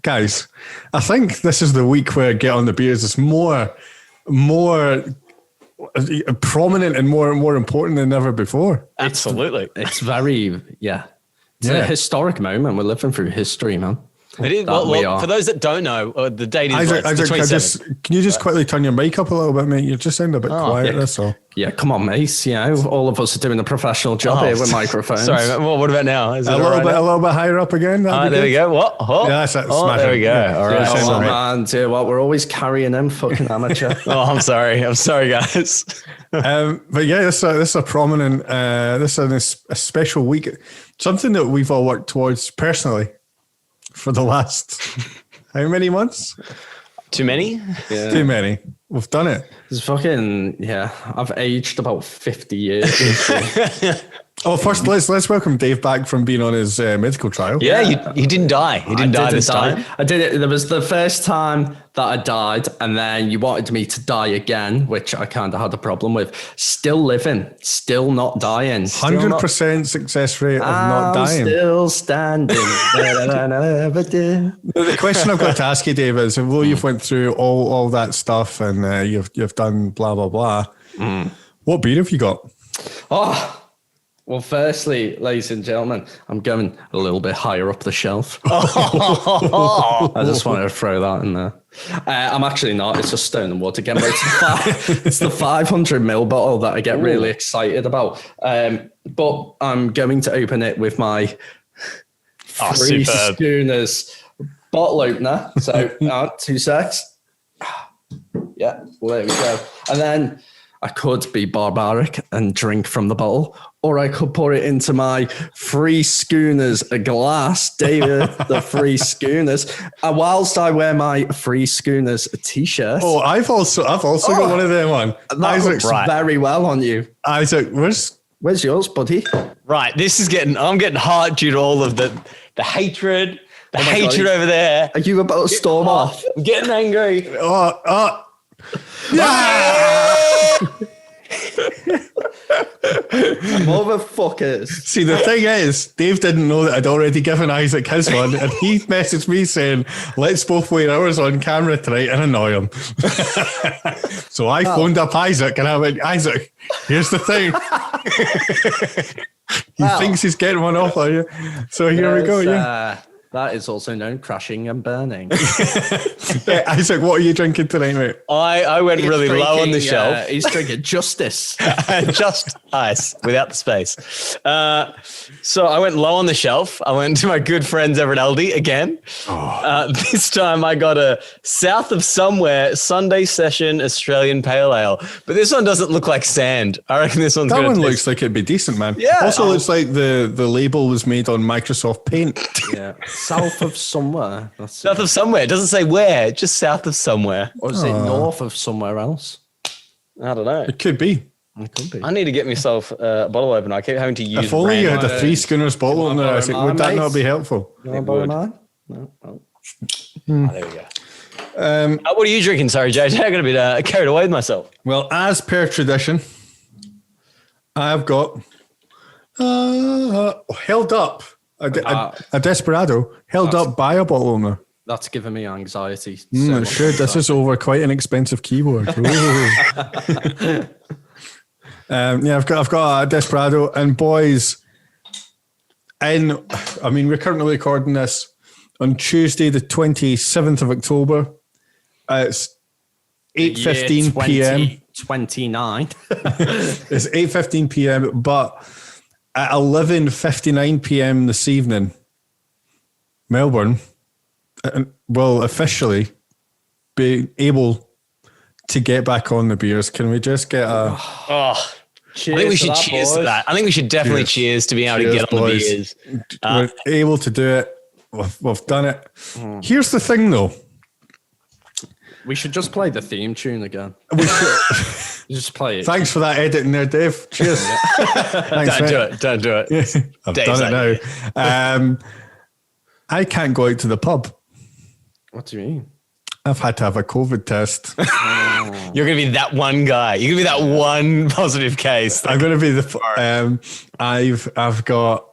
guys, I think this is the week where Get on the Beers is more prominent and more important than ever before. Absolutely. It's very, It's a historic moment. We're living through history, man. It is. Well, for those that don't know, the date is Isaac, the 27th. Can you just quickly turn your mic up a little bit, mate? You just sound a bit quiet, that's all. Yeah, come on, mate. You know, all of us are doing a professional job here with microphones. Sorry, well, what about now? Is a little bit higher up again. There we go. What? Oh, yeah, that's it. There we go. Yeah. All right. Oh, man, dear, what? We're always carrying him, fucking amateur. I'm sorry, guys. But yeah, this is a prominent, this is a special week. Something that we've all worked towards personally for the last, how many months? Too many? Yeah. Too many. We've done it. It's fucking, I've aged about 50 years. First, let's welcome Dave back from being on his medical trial. Yeah, he didn't die. He didn't die this time. I did it. There was the first time that I died, and then you wanted me to die again, which I kind of had a problem with. Still living, still not dying. 100% success rate of not dying. Still standing. The question I've got to ask you, Dave, is although you've went through all that stuff and you've done blah blah blah, what beer have you got? Well, firstly, ladies and gentlemen, I'm going a little bit higher up the shelf. Oh. I just wanted to throw that in there. I'm actually not. It's just Stone and Wood again. But it's the 500ml bottle that I get really excited about. But I'm going to open it with my Three Schooners bottle opener. So 2 secs. Yeah, well, there we go. And then I could be barbaric and drink from the bottle, or I could pour it into my Three Schooners glass, David, the Three Schooners. Whilst I wear my Three Schooners t-shirt. Oh, I've also got one of them on. That looks very well on you. Isaac, where's yours, buddy? Right, I'm getting hot due to all of the hatred, hatred over there. Are you about to storm off? I'm getting angry. Motherfuckers. See, the thing is, Dave didn't know that I'd already given Isaac his one, and he messaged me saying, let's both wear ours on camera tonight and annoy him. So I phoned up Isaac and I went, Isaac, here's the thing. He thinks he's getting one off on you. So here we go. That is also known crashing and burning. Isaac, what are you drinking tonight, mate? I went really low on the shelf. He's drinking Justice. Just ice without the space. So I went low on the shelf. I went to my good friends over at Aldi again. This time I got a South of Somewhere Sunday Session Australian Pale Ale. But this one doesn't look like sand. I reckon this one's That one looks like it'd be decent, man. Yeah. Also looks like the label was made on Microsoft Paint. Yeah. South of Somewhere. South of Somewhere. It doesn't say where, just south of somewhere. Or is it north of somewhere else? I don't know. It could be. I need to get myself a bottle opener. I keep having to use. If only you had a Three Schooners bottle on there, Isaac, would that not be helpful? You want to borrow mine? No. There we go. What are you drinking? Sorry, JJ. I'm going to be carried away with myself. Well, as per tradition, I've got held up. A Desperado held up by a bottle owner. That's giving me anxiety. It should. This is over quite an expensive keyboard. I've got a Desperado, and boys, we're currently recording this on Tuesday, the 27th of October. It's 8:15 p.m. 29. It's 8:15 p.m. But at 11:59 p.m. this evening, Melbourne will officially be able to get back on the beers. Can we just get a... Cheers. I think we should cheers to that. I think we should definitely cheers to being able to get on the beers. We're able to do it. We've done it. Here's the thing, though. We should just play the theme tune again. We should just play it. Thanks for that editing there, Dave. Cheers. Thanks, Don't do it. I've done it now. I can't go out to the pub. What do you mean? I've had to have a COVID test. You're going to be that one guy. You're going to be that one positive case. I'm going to be I've got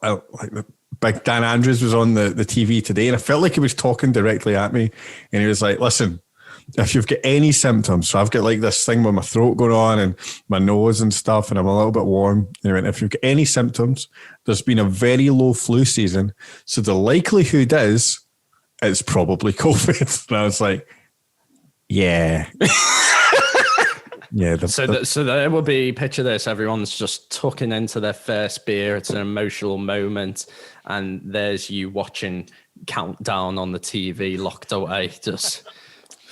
Like Dan Andrews was on the TV today, and I felt like he was talking directly at me, and he was like, listen, if you've got any symptoms, so I've got like this thing with my throat going on and my nose and stuff, and I'm a little bit warm. And he went, if you've got any symptoms, there's been a very low flu season, so the likelihood is it's probably COVID. And I was like, yeah. Yeah. So there will be, picture this, everyone's just tucking into their first beer. It's an emotional moment. And there's you watching Countdown on the TV, locked away, just...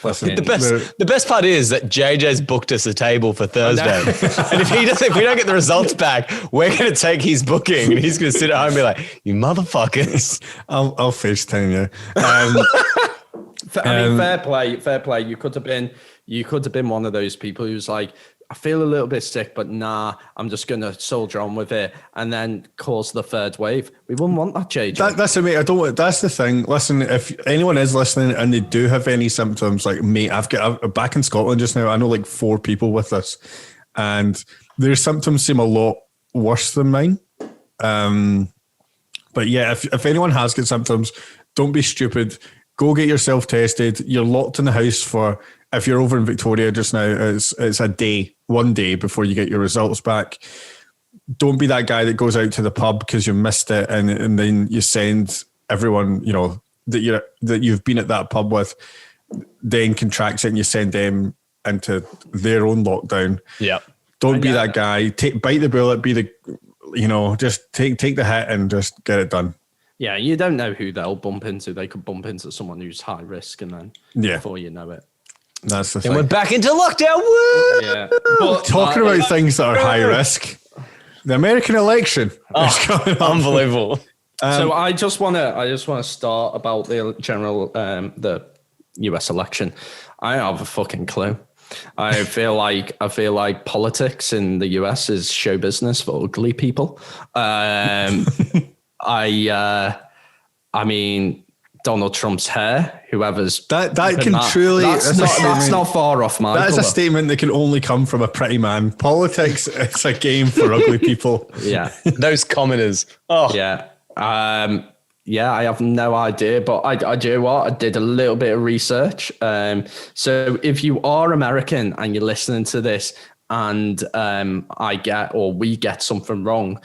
The best part is that JJ's booked us a table for Thursday. And if we don't get the results back, we're going to take his booking and he's going to sit at home and be like, you motherfuckers. I'll FaceTime you. I mean, fair play. You could have been one of those people who's like, I feel a little bit sick, but nah, I'm just going to soldier on with it and then cause the third wave. We wouldn't want that, JJ. That's it, mate. That's the thing. Listen, if anyone is listening and they do have any symptoms, like, mate, I'm back in Scotland just now. I know like 4 people with this, and their symptoms seem a lot worse than mine. But yeah, if anyone has got symptoms, don't be stupid. Go get yourself tested. You're locked in the house for, if you're over in Victoria just now, it's one day before you get your results back. Don't be that guy that goes out to the pub because you missed it and then you send everyone, you know, that you've been at that pub with, then contracts it and you send them into their own lockdown. Yeah. Don't be that guy. Bite the bullet, just take the hit and just get it done. Yeah, you don't know who they'll bump into. They could bump into someone who's high risk, and then before you know it, that's the thing. And we're back into lockdown. Woo! Yeah, but talking about things that are high risk, the American election is coming up. Unbelievable. So I just want to start about the general the US election. I don't have a fucking clue. I feel like politics in the US is show business for ugly people. I mean, Donald Trump's hair, whoever's that's not far off, man. That is a statement that can only come from a pretty man. Politics, it's a game for ugly people. Yeah. Those commoners. Oh yeah. Yeah, I have no idea, but I do what? I did a little bit of research. So if you are American and you're listening to this and we get something wrong,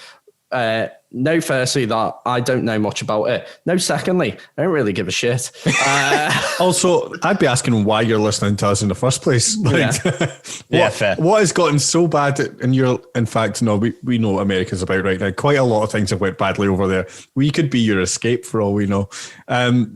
no, firstly, that I don't know much about it. No, secondly, I don't really give a shit. Also, I'd be asking why you're listening to us in the first place. Fair. What has gotten so bad? In fact, no, we know what America's about right now. Quite a lot of things have went badly over there. We could be your escape for all we know. Isaac,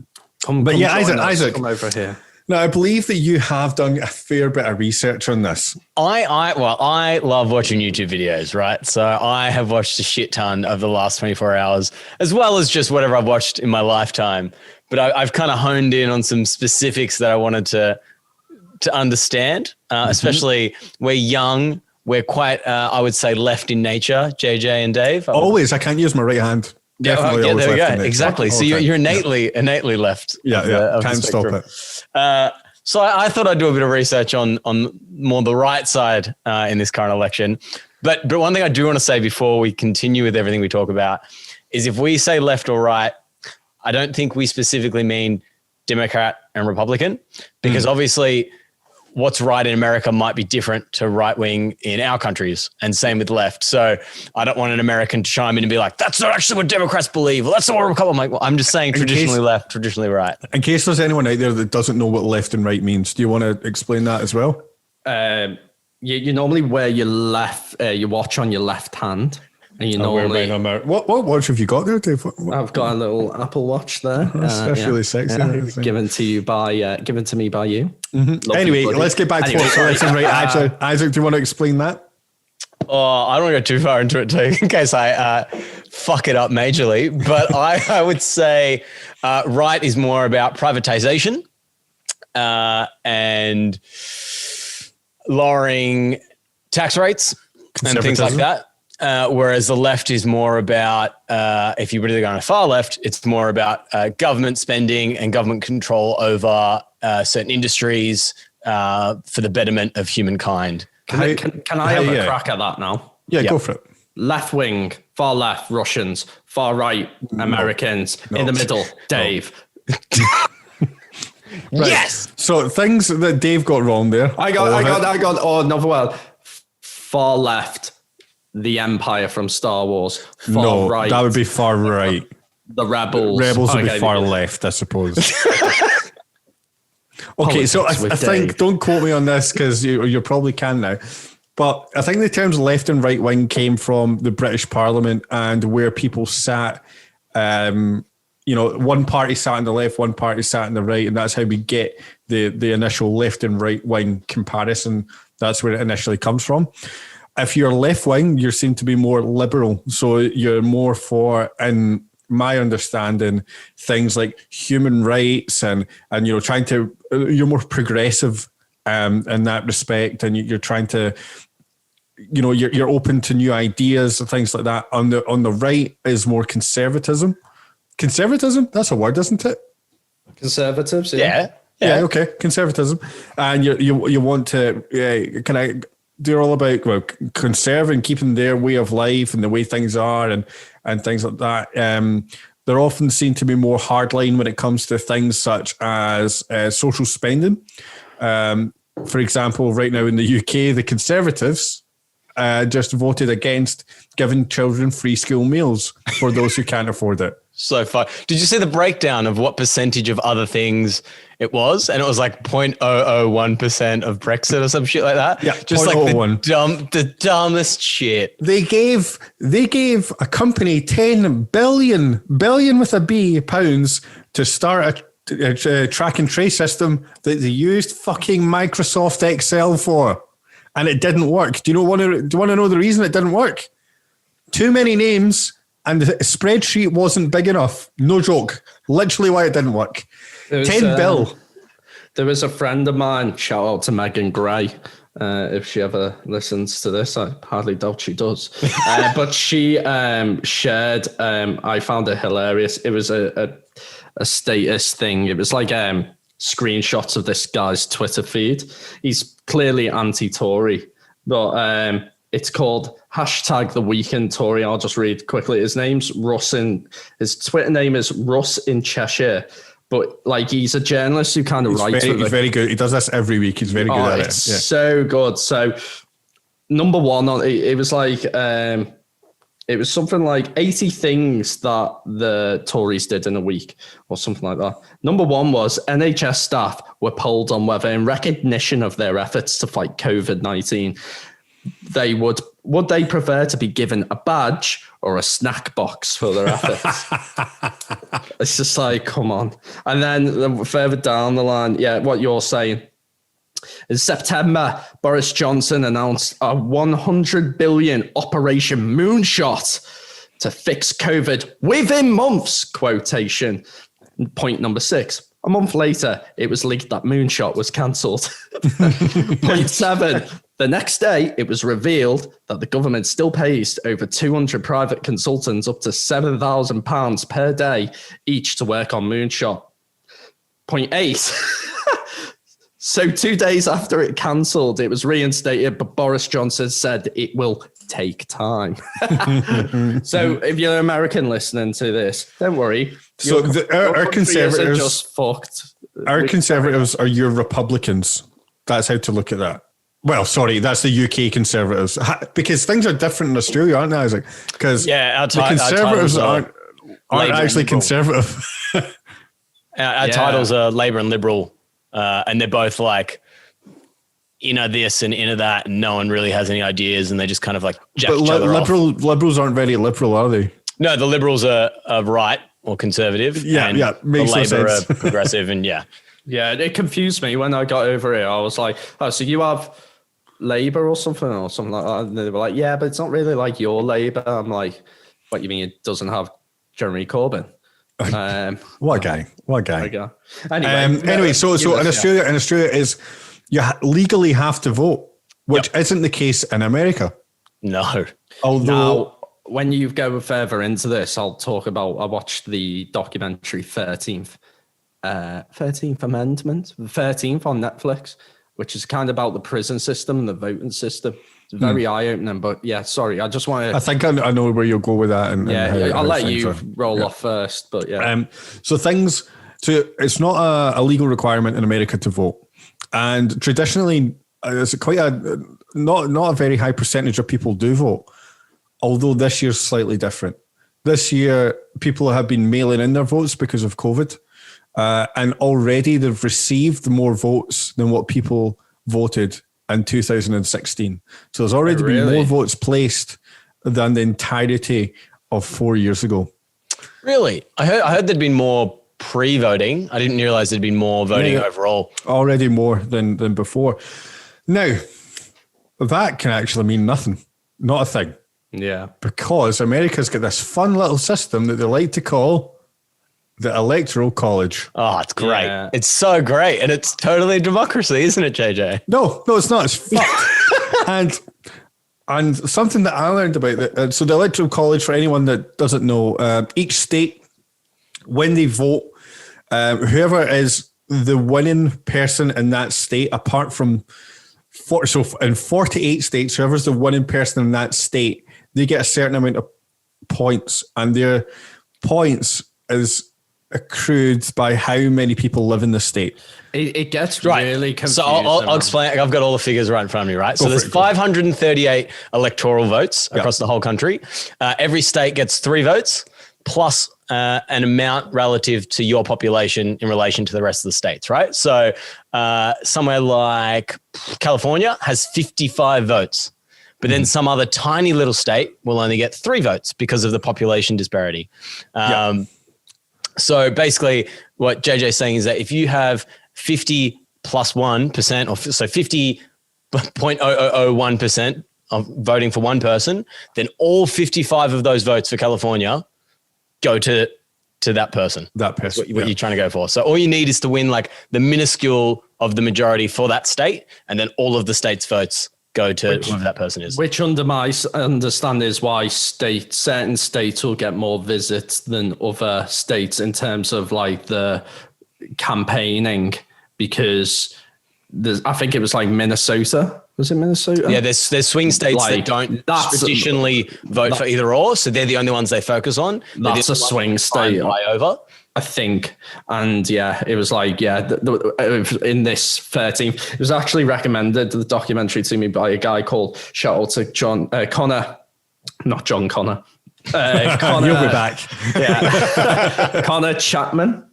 come over here. Now, I believe that you have done a fair bit of research on this. I love watching YouTube videos, right? So I have watched a shit ton over the last 24 hours, as well as just whatever I've watched in my lifetime. But I've kind of honed in on some specifics that I wanted to understand, especially we're young. We're quite, I would say, left in nature, JJ and Dave. Always. I can't use my right hand. Definitely there we go. Exactly. So you're innately left. Yeah, can't stop it. So I thought I'd do a bit of research on more the right side in this current election. But one thing I do want to say before we continue with everything we talk about is if we say left or right, I don't think we specifically mean Democrat and Republican, because obviously what's right in America might be different to right wing in our countries, and same with left. So I don't want an American to chime in and be like, that's not actually what Democrats believe. Well, that's not what Republicans. I'm like, well, I'm just saying traditionally left, traditionally right. In case there's anyone out there that doesn't know what left and right means, do you want to explain that as well? You normally wear your your watch on your left hand. And you normally what watch have you got there, Dave? I've got a little Apple Watch there. That's really sexy. Yeah. Given to me by you. Mm-hmm. Anyway, let's get back to what's left and right. Isaac, do you want to explain that? Oh, I don't want to go too far into it too, in case I fuck it up majorly. But I would say right is more about privatization and lowering tax rates and things like that. Whereas the left is more about, if you're really going to far left, it's more about government spending and government control over certain industries for the betterment of humankind. Can I have a crack at that now? Yeah, go for it. Left wing, far left, Russians. Far right, Americans. No. In the middle, Dave. Right. Yes. So things that Dave got wrong there. I got. Oh, another word. Far left, the Empire from Star Wars. Far right, that would be far right. the Rebels. Rebels would be far left, I suppose. Okay, so I think, don't quote me on this because you probably can now, but I think the terms left and right wing came from the British Parliament and where people sat. One party sat on the left, one party sat on the right, and that's how we get the initial left and right wing comparison. That's where it initially comes from. If you're left wing, you're seen to be more liberal, so you're more for, in my understanding, things like human rights and you're more progressive in that respect, and you're trying to, you're open to new ideas and things like that. On the right is more conservatism. Conservatism, that's a word, isn't it? Conservatives, Yeah. Yeah, okay, conservatism, and you want to they're all about conserving, keeping their way of life and the way things are and things like that. They're often seen to be more hardline when it comes to things such as social spending. For example, right now in the UK, the Conservatives just voted against giving children free school meals for those who can't afford it. So far. Did you see the breakdown of what percentage of other things it was? And it was like 0.001% of Brexit or some shit like that. Yeah, just like the dumbest shit. They gave a company 10 billion with a B pounds to start a track and trace system that they used fucking Microsoft Excel for, and it didn't work. Do you want to know the reason it didn't work? Too many names. And the spreadsheet wasn't big enough. No joke. Literally why it didn't work. 10 bill. There was a friend of mine, shout out to Megan Gray, if she ever listens to this. I hardly doubt she does. But she shared, I found it hilarious. It was a status thing. It was like screenshots of this guy's Twitter feed. He's clearly anti-Tory, but it's called #TheWeekendTory. I'll just read quickly. His name's Russ his Twitter name is Russ in Cheshire, but like he's a journalist who kind of writes. He's very good. He does this every week. He's very good at it. It's so good. So number one, it was like it was something like 80 things that the Tories did in a week or something like that. Number one was NHS staff were polled on whether, in recognition of their efforts to fight COVID-19, they would they prefer to be given a badge or a snack box for their efforts? It's just like, come on. And then further down the line, what you're saying. In September, Boris Johnson announced a 100 billion Operation Moonshot to fix COVID within months, quotation. Point number 6. A month later, it was leaked that Moonshot was cancelled. Point 7. The next day, it was revealed that the government still pays over 200 private consultants up to £7,000 per day each to work on Moonshot. Point 8. So 2 days after it cancelled, it was reinstated, but Boris Johnson said it will take time. So if you're an American listening to this, don't worry. So our conservatives are just fucked. Our conservatives are your Republicans. That's how to look at that. Well, sorry, that's the UK conservatives, because things are different in Australia, aren't they, Isaac? Because the conservatives aren't actually conservative. Our titles are Labour and Liberal, and they're both like into this and into that, and no one really has any ideas, and they just kind of like jack each other off. Liberals aren't very liberal, are they? No, the Liberals are right or conservative. And makes the Labour sense. are progressive, and Yeah, it confused me when I got over here. I was like, oh, so you have Labour or something like that? And they were like, yeah, but it's not really like your Labour. I'm like, what, you mean it doesn't have Jeremy Corbyn? What a guy. Anyway, so in Australia is you legally have to vote, which isn't the case in America. No. Although now, when you go further into this, I'll talk about, I watched the documentary 13th Amendment, 13th on Netflix, which is kind of about the prison system and the voting system. very eye-opening. But yeah, sorry, I just want I to. think I know where you'll go with that. And Yeah, how I'll let things you are. roll off first. But yeah, So it's not a legal requirement in America to vote, and traditionally, it's quite not a very high percentage of people do vote. Although this year's slightly different. This year, people have been mailing in their votes because of COVID, and already they've received more votes than what people voted in 2016. So there's already been more votes placed than the entirety of 4 years ago. Really? I heard there'd been more pre-voting. I didn't realize there'd been more voting overall. Already more than before. Now, that can actually mean nothing. Not a thing. yeah. Because America's got this fun little system that they like to call the Electoral College. Oh, it's great. Yeah. It's so great. And it's totally democracy, isn't it, JJ? No, it's not. It's fucked. and something that I learned about that. So the Electoral College, for anyone that doesn't know, each state, when they vote, whoever is the winning person in that state, apart from in 48 states, whoever's the winning person in that state, they get a certain amount of points, and their points is accrued by how many people live in the state. It gets really confusing. So I'll explain. I've got all the figures right in front of me, right? So there's 538 electoral votes across the whole country. Every state gets 3 votes plus an amount relative to your population in relation to the rest of the states, right? So somewhere like California has 55 votes, but then some other tiny little state will only get 3 votes because of the population disparity. So basically what JJ's saying is that if you have 50 plus 1%, or so 50.0001% of voting for one person, then all 55 of those votes for California go to that person. That person. That's what you're trying to go for. So all you need is to win like the minuscule of the majority for that state, and then all of the state's votes go to whoever that person is. Which under my understanding is why certain states will get more visits than other states in terms of like the campaigning, because I think it was like Minnesota. Was it Minnesota? Yeah, there's swing states that don't traditionally vote for either or, so they're the only ones they focus on. That's a swing state. Over. I think. And yeah, it was like, in this 13th, it was actually recommended, the documentary to me, by a guy called, shout out to Connor, not John Connor. Connor, You'll be back. Yeah. Connor Chapman.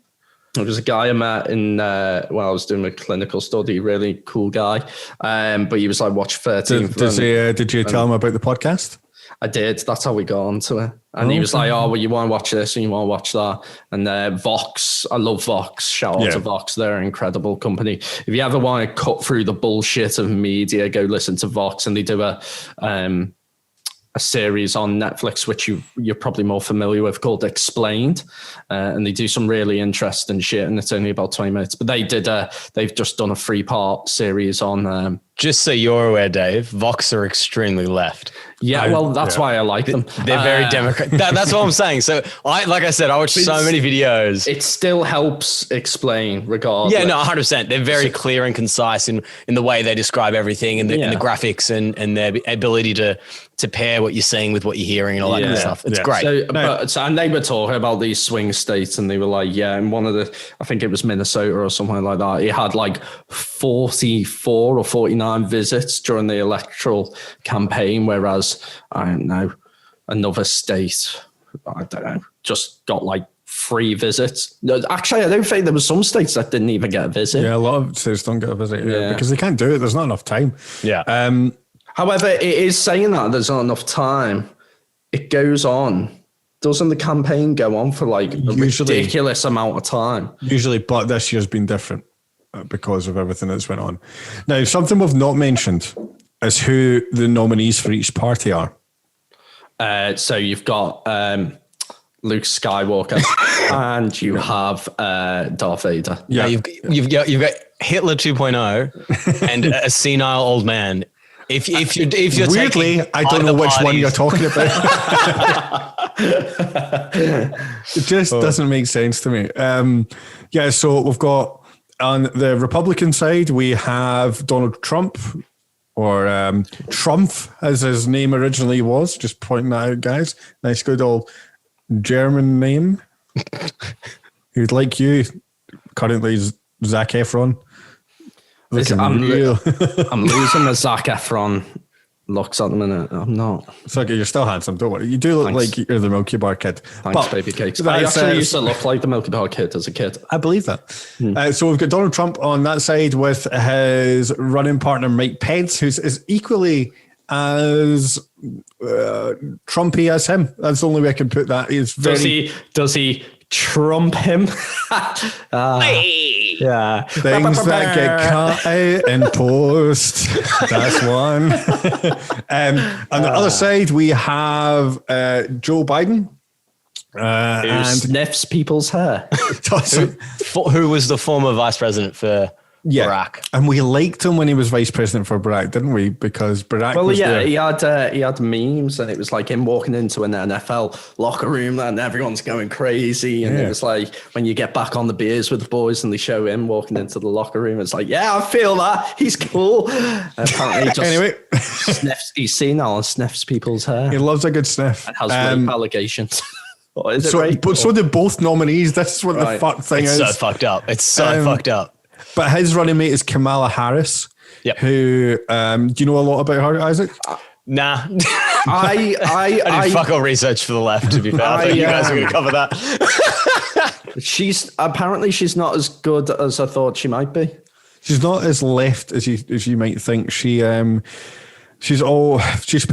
It was a guy I met in, I was doing a clinical study, really cool guy. But he was like, watch 13th. Did you tell him about the podcast? I did. That's how we got onto it. And he was like, oh, well, you want to watch this and you want to watch that. And Vox, I love Vox. Shout out to Vox. They're an incredible company. If you ever want to cut through the bullshit of media, go listen to Vox. And they do a series on Netflix, which you're probably more familiar with, called Explained. And they do some really interesting shit. And it's only about 20 minutes. But they've just done a 3-part series on... Just so you're aware, Dave, Vox are extremely left. Yeah, that's why I like them. They're very Democrat. That's what I'm saying. So like I said, I watch so many videos. It still helps explain regardless. Yeah, no, 100%. They're very clear and concise in the way they describe everything, and the graphics and their ability to pair what you're seeing with what you're hearing and all that kind of stuff. It's great. And they were talking about these swing states, and they were like, in one of the, I think it was Minnesota or something like that, it had like 44 or 49 visits during the electoral campaign, whereas I don't know, another state, I don't know, just got like 3 visits. No, actually, I don't think there were some states that didn't even get a visit. Yeah, a lot of states don't get a visit because they can't do it. There's not enough time. Yeah. However, it is saying that there's not enough time. It goes on. Doesn't the campaign go on for like a ridiculous amount of time? Usually, but this year's been different because of everything that's went on. Now, something we've not mentioned is who the nominees for each party are. So you've got Luke Skywalker and you have Darth Vader. Yeah, you've got Hitler 2.0 and a senile old man. If you're weirdly, I don't know which one you're talking about. It just doesn't make sense to me. So we've got on the Republican side, we have Donald Trump, or Trump, as his name originally was. Just pointing that out, guys. Nice, good old German name. Who'd like you, currently Zac Efron. I'm losing the Zac Efron looks at the minute. I'm not. It's okay, you're still handsome, don't worry. You do look like you're the Milky Bar kid. Thanks, baby cakes. I actually used to look like the Milky Bar kid as a kid. I believe that. So we've got Donald Trump on that side with his running partner, Mike Pence, who's is equally as Trumpy as him. That's the only way I can put that. Does he trump him? Yeah. Things that get cut out in post. That's one. On the other side, we have Joe Biden. Who sniffs people's hair. Who was the former vice president for Barack? And we liked him when he was vice president for Barack, didn't we? Because Barack was there. he had memes, and it was like him walking into an NFL locker room and everyone's going crazy, and it was like when you get back on the beers with the boys and they show him walking into the locker room, it's like, yeah, I feel that, he's cool. Apparently sniffs, he's senile and sniffs people's hair. He loves a good sniff. And has rape allegations. So did both nominees. This is what the fuck thing is. It's so fucked up. It's so fucked up. But his running mate is Kamala Harris, who, do you know a lot about her, Isaac? Nah. I did fuck all research for the left, to be fair. I thought you guys were going to cover that. She's not as good as I thought she might be. She's not as left as you might think. She's put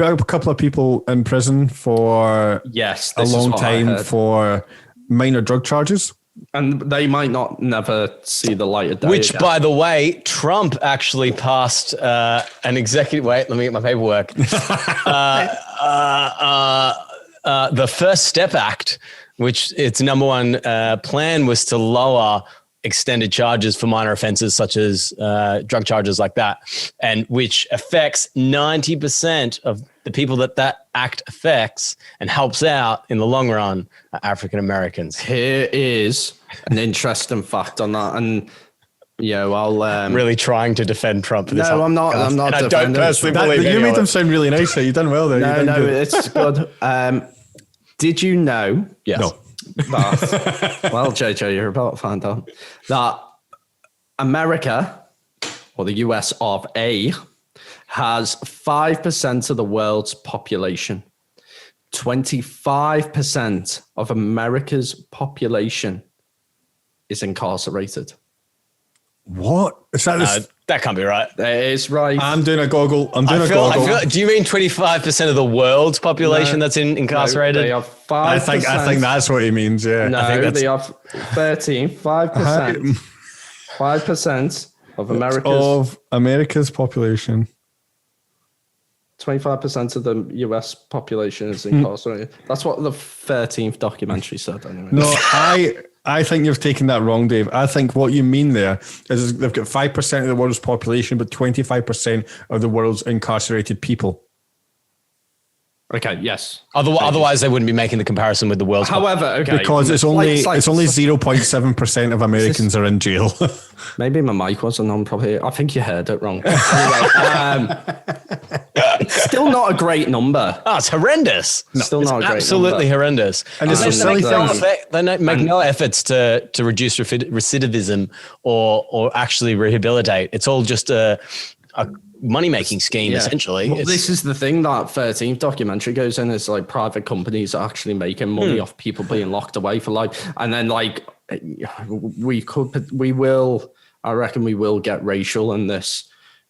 up a couple of people in prison for a long time for minor drug charges. And they might never see the light of day. Which, by the way, Trump actually passed an executive. Wait, let me get my paperwork. The First Step Act, which its number one plan was to lower extended charges for minor offenses such as drug charges like that, and which affects 90% of the people that act affects and helps out in the long run are African Americans. Here is an interesting fact on that, and I'll really trying to defend Trump for this. No, I'm not. I'm not. I don't personally believe you made them sound really nice. You've done well there. No, it's good. Did you know? Yes. No. Well, JJ, you're about to find out that America, or the US of A, has 5% of the world's population. 25% of America's population is incarcerated. What? Is that that can't be right. It is right. I'm doing a goggle. Do you mean 25% of the world's population that's incarcerated? No, they have 5%. I think that's what he means. Yeah. No, I think they have 5%. 5% of America's population. 25% of the US population is incarcerated. That's what the 13th documentary said, anyway. No, I think you've taken that wrong, Dave. I think what you mean there is they've got 5% of the world's population, but 25% of the world's incarcerated people. Okay, yes. Otherwise, they wouldn't be making the comparison with the world's. However, okay, because it's only 0.7% of Americans are in jail. Maybe my mic wasn't on properly. I think you heard it wrong. Anyway, it's still not a great number. Oh, it's horrendous. Still not a great absolutely number. horrendous. And it's they make no efforts to reduce recidivism or actually rehabilitate. It's all just a money-making scheme, essentially. Well, this is the thing that 13th documentary goes in, is like private companies are actually making money off people being locked away for life. And then I reckon we will get racial in this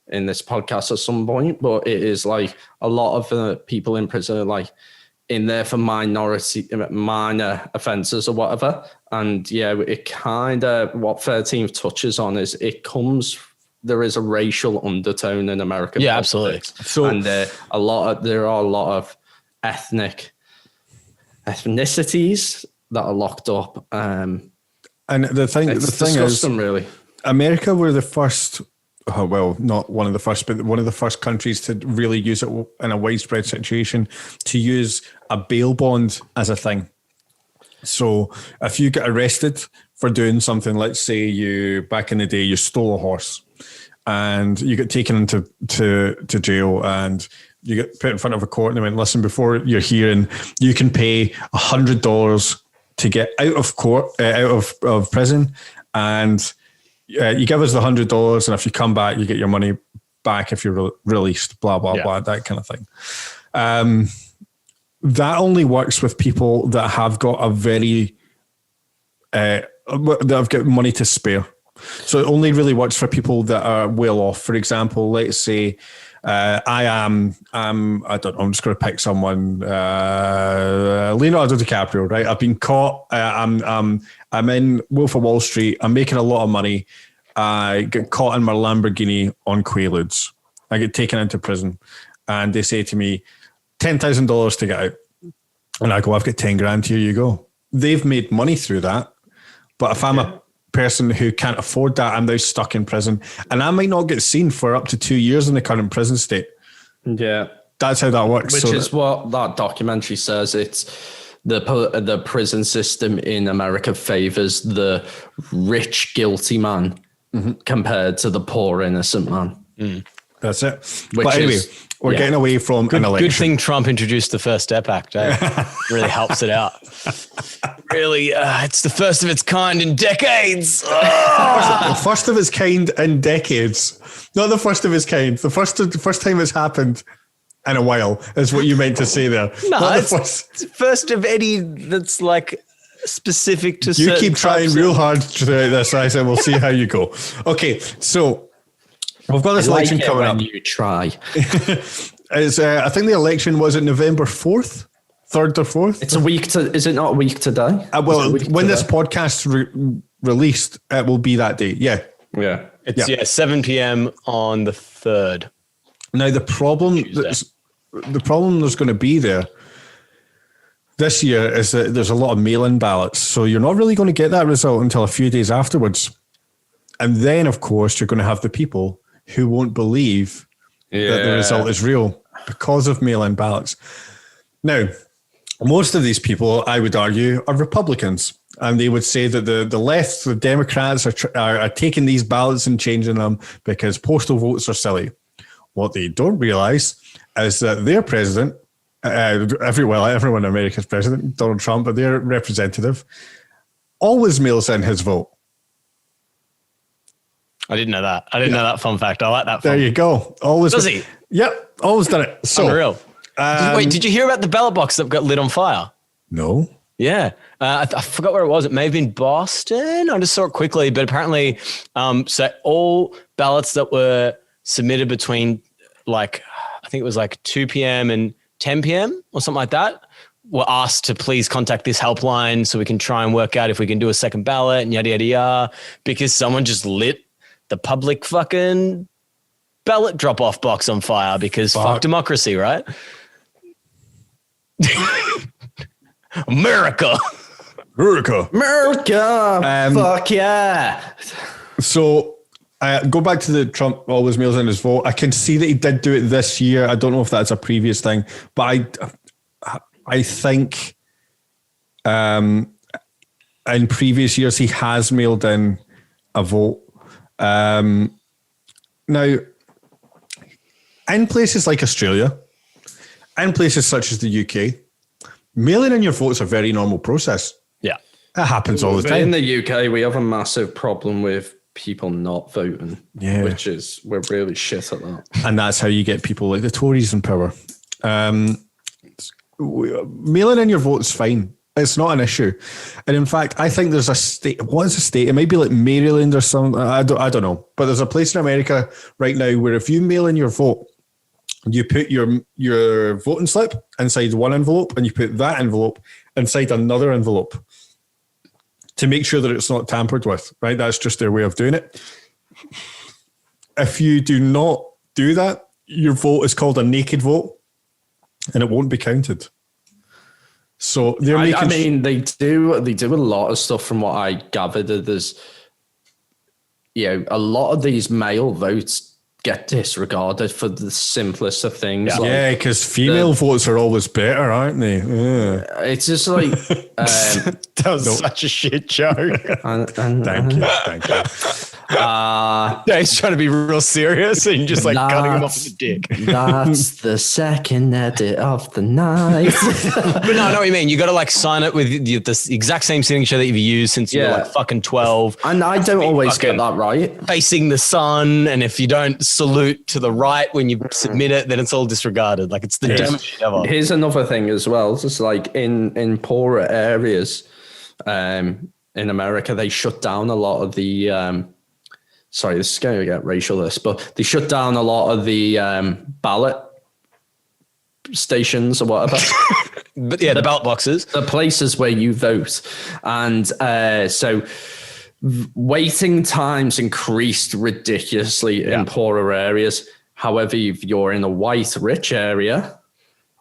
podcast at some point, but it is like a lot of the people in prison are like in there for minor offenses or whatever. And it kind of, what 13th touches on is there is a racial undertone in American politics. Absolutely. So, and there are a lot of ethnicities that are locked up. And the thing is, really, America were the first. Oh, well, not one of the first, but one of the first countries to really use it in a widespread situation, to use a bail bond as a thing. So if you get arrested for doing something, let's say back in the day, you stole a horse, and you get taken into to jail, and you get put in front of a court, and they went, listen, before you're hearing, you can pay $100 to get out of court, out of prison, and you give us the $100, and if you come back, you get your money back if you're released, blah, blah, blah, that kind of thing. That only works with people that have got a very, that have got money to spare. So it only really works for people that are well off. For example, let's say I don't know, I'm just going to pick someone, Leonardo DiCaprio, right? I've been caught. I'm in Wolf of Wall Street. I'm making a lot of money. I get caught in my Lamborghini on Quaaludes. I get taken into prison, and they say to me, $10,000 to get out. And I go, I've got 10 grand, here you go. They've made money through that. But if I'm a person who can't afford that, I'm now stuck in prison, and I might not get seen for up to 2 years in the current prison state. Yeah. That's how that works. Which is what that documentary says. It's the prison system in America favors the rich, guilty man compared to the poor, innocent man. That's it. But anyway, we're getting away from an election. Good thing Trump introduced the First Step Act. Really helps it out. Really, it's the first of its kind in decades. The first of its kind in decades. Not the first of its kind. The first time it's happened in a while is what you meant to say there. No, it's first of any that's like specific to you keep trying real hard throughout this, I said, we'll see how you go. Okay, so we've got this election coming up. You try. I think the election was November 4th, 3rd or 4th. It's a week to. Is it not a week today? Well, when this podcast released, it will be that day. Yeah, yeah. It's 7 p.m. on the 3rd. Now the problem there's going to be there this year is that there's a lot of mail-in ballots, so you're not really going to get that result until a few days afterwards, and then of course you're going to have the people who won't believe that the result is real because of mail-in ballots. Now, most of these people, I would argue, are Republicans, and they would say that the left, the Democrats, are taking these ballots and changing them because postal votes are silly. What they don't realize is that their president, everyone in America's president, Donald Trump, but their representative, always mails in his vote. I didn't know that. I didn't know that fun fact. I like that. There you go. Always does he? Yep, always done it. So unreal. Wait, did you hear about the ballot box that got lit on fire? No. Yeah, I forgot where it was. It may have been Boston. I just saw it quickly, but apparently, so all ballots that were submitted between I think it was 2 p.m. and 10 p.m. or something like that, were asked to please contact this helpline so we can try and work out if we can do a second ballot and yada, yada, yada, because someone just lit the public fucking ballot drop-off box on fire because fuck democracy, right? America. Fuck yeah. So go back to the Trump always mails in his vote. I can see that he did do it this year. I don't know if that's a previous thing, but I think in previous years he has mailed in a vote. Now, in places like Australia, in places such as the UK, mailing in your vote is a very normal process. Yeah. It happens all the time. In the UK, we have a massive problem with people not voting, which is, we're really shit at that. And that's how you get people like the Tories in power. Mailing in your vote's fine. It's not an issue. And in fact, I think there's a state, what is a state? It might be like Maryland or something. I don't know. But there's a place in America right now where if you mail in your vote, you put your voting slip inside one envelope and you put that envelope inside another envelope to make sure that it's not tampered with, right? That's just their way of doing it. If you do not do that, your vote is called a naked vote and it won't be counted. So they're making... they do a lot of stuff from what I gathered. There's, a lot of these mail votes get disregarded for the simplest of things. Yeah, because female votes are always better, aren't they? Yeah. It's just like... that was such a shit joke. Thank you. Dave's trying to be real serious and you're just like cutting him off with a dick. That's the second edit of the night. But no, I know what you mean. You got to like sign it with the exact same signature that you've used since you were like fucking 12. And I don't always get that right. Facing the sun. And if you don't salute to the right when you submit it, then it's all disregarded. Like it's the dumbest shit ever. Here's another thing as well. It's just like in poorer areas in America, they shut down a lot of the, sorry, this is going to get racialist, but they shut down a lot of the ballot stations or whatever. But yeah, the ballot boxes. The places where you vote. And so waiting times increased ridiculously in poorer areas. However, if you're in a white, rich area,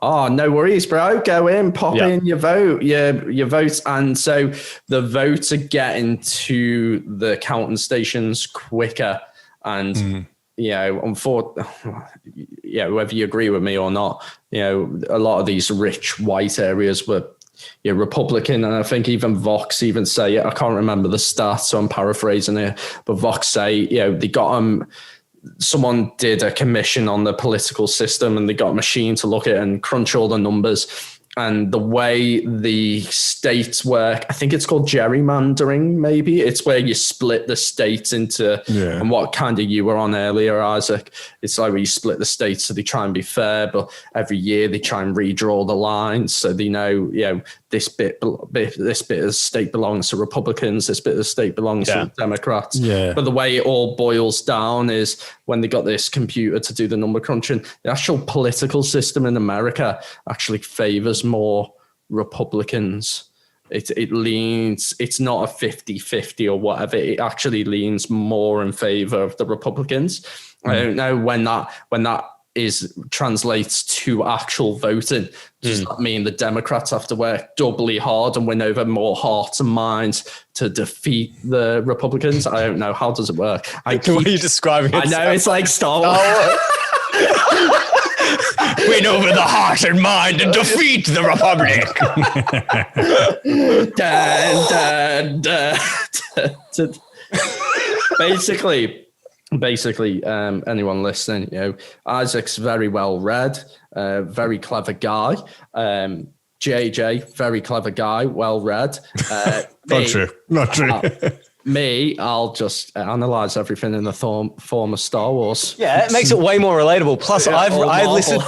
oh, no worries, bro. Go in, pop in your vote, your votes. And so the votes are getting to the counting stations quicker. And, you know, whether you agree with me or not, you know, a lot of these rich white areas were Republican. And I think even Vox even say, I can't remember the stats, so I'm paraphrasing it, but Vox say, you know, they got them. Someone did a commission on the political system and they got a machine to look at and crunch all the numbers. And the way the states work, I think it's called gerrymandering, maybe. It's where you split the states into, and what kind of you were on earlier, Isaac. It's like where you split the states so they try and be fair, but every year they try and redraw the lines so they know, you know, this bit of the state belongs to Republicans, this bit of the state belongs to Democrats. Yeah. But the way it all boils down is when they got this computer to do the number crunching, the actual political system in America actually favors more Republicans. It leans, it's not a 50-50 or whatever. It actually leans more in favor of the Republicans. I don't know when that translates to actual voting. Does that mean the Democrats have to work doubly hard and win over more hearts and minds to defeat the Republicans? I don't know. How does it work? The way you're describing it. I know, it's like Star Wars. Win over the heart and mind and defeat the Republic. Basically, anyone listening, you know, Isaac's very well read, very clever guy. JJ, very clever guy, well read. Not true. Me, I'll just analyze everything in the form of Star Wars. Yeah, it makes it way more relatable. Plus, I listened.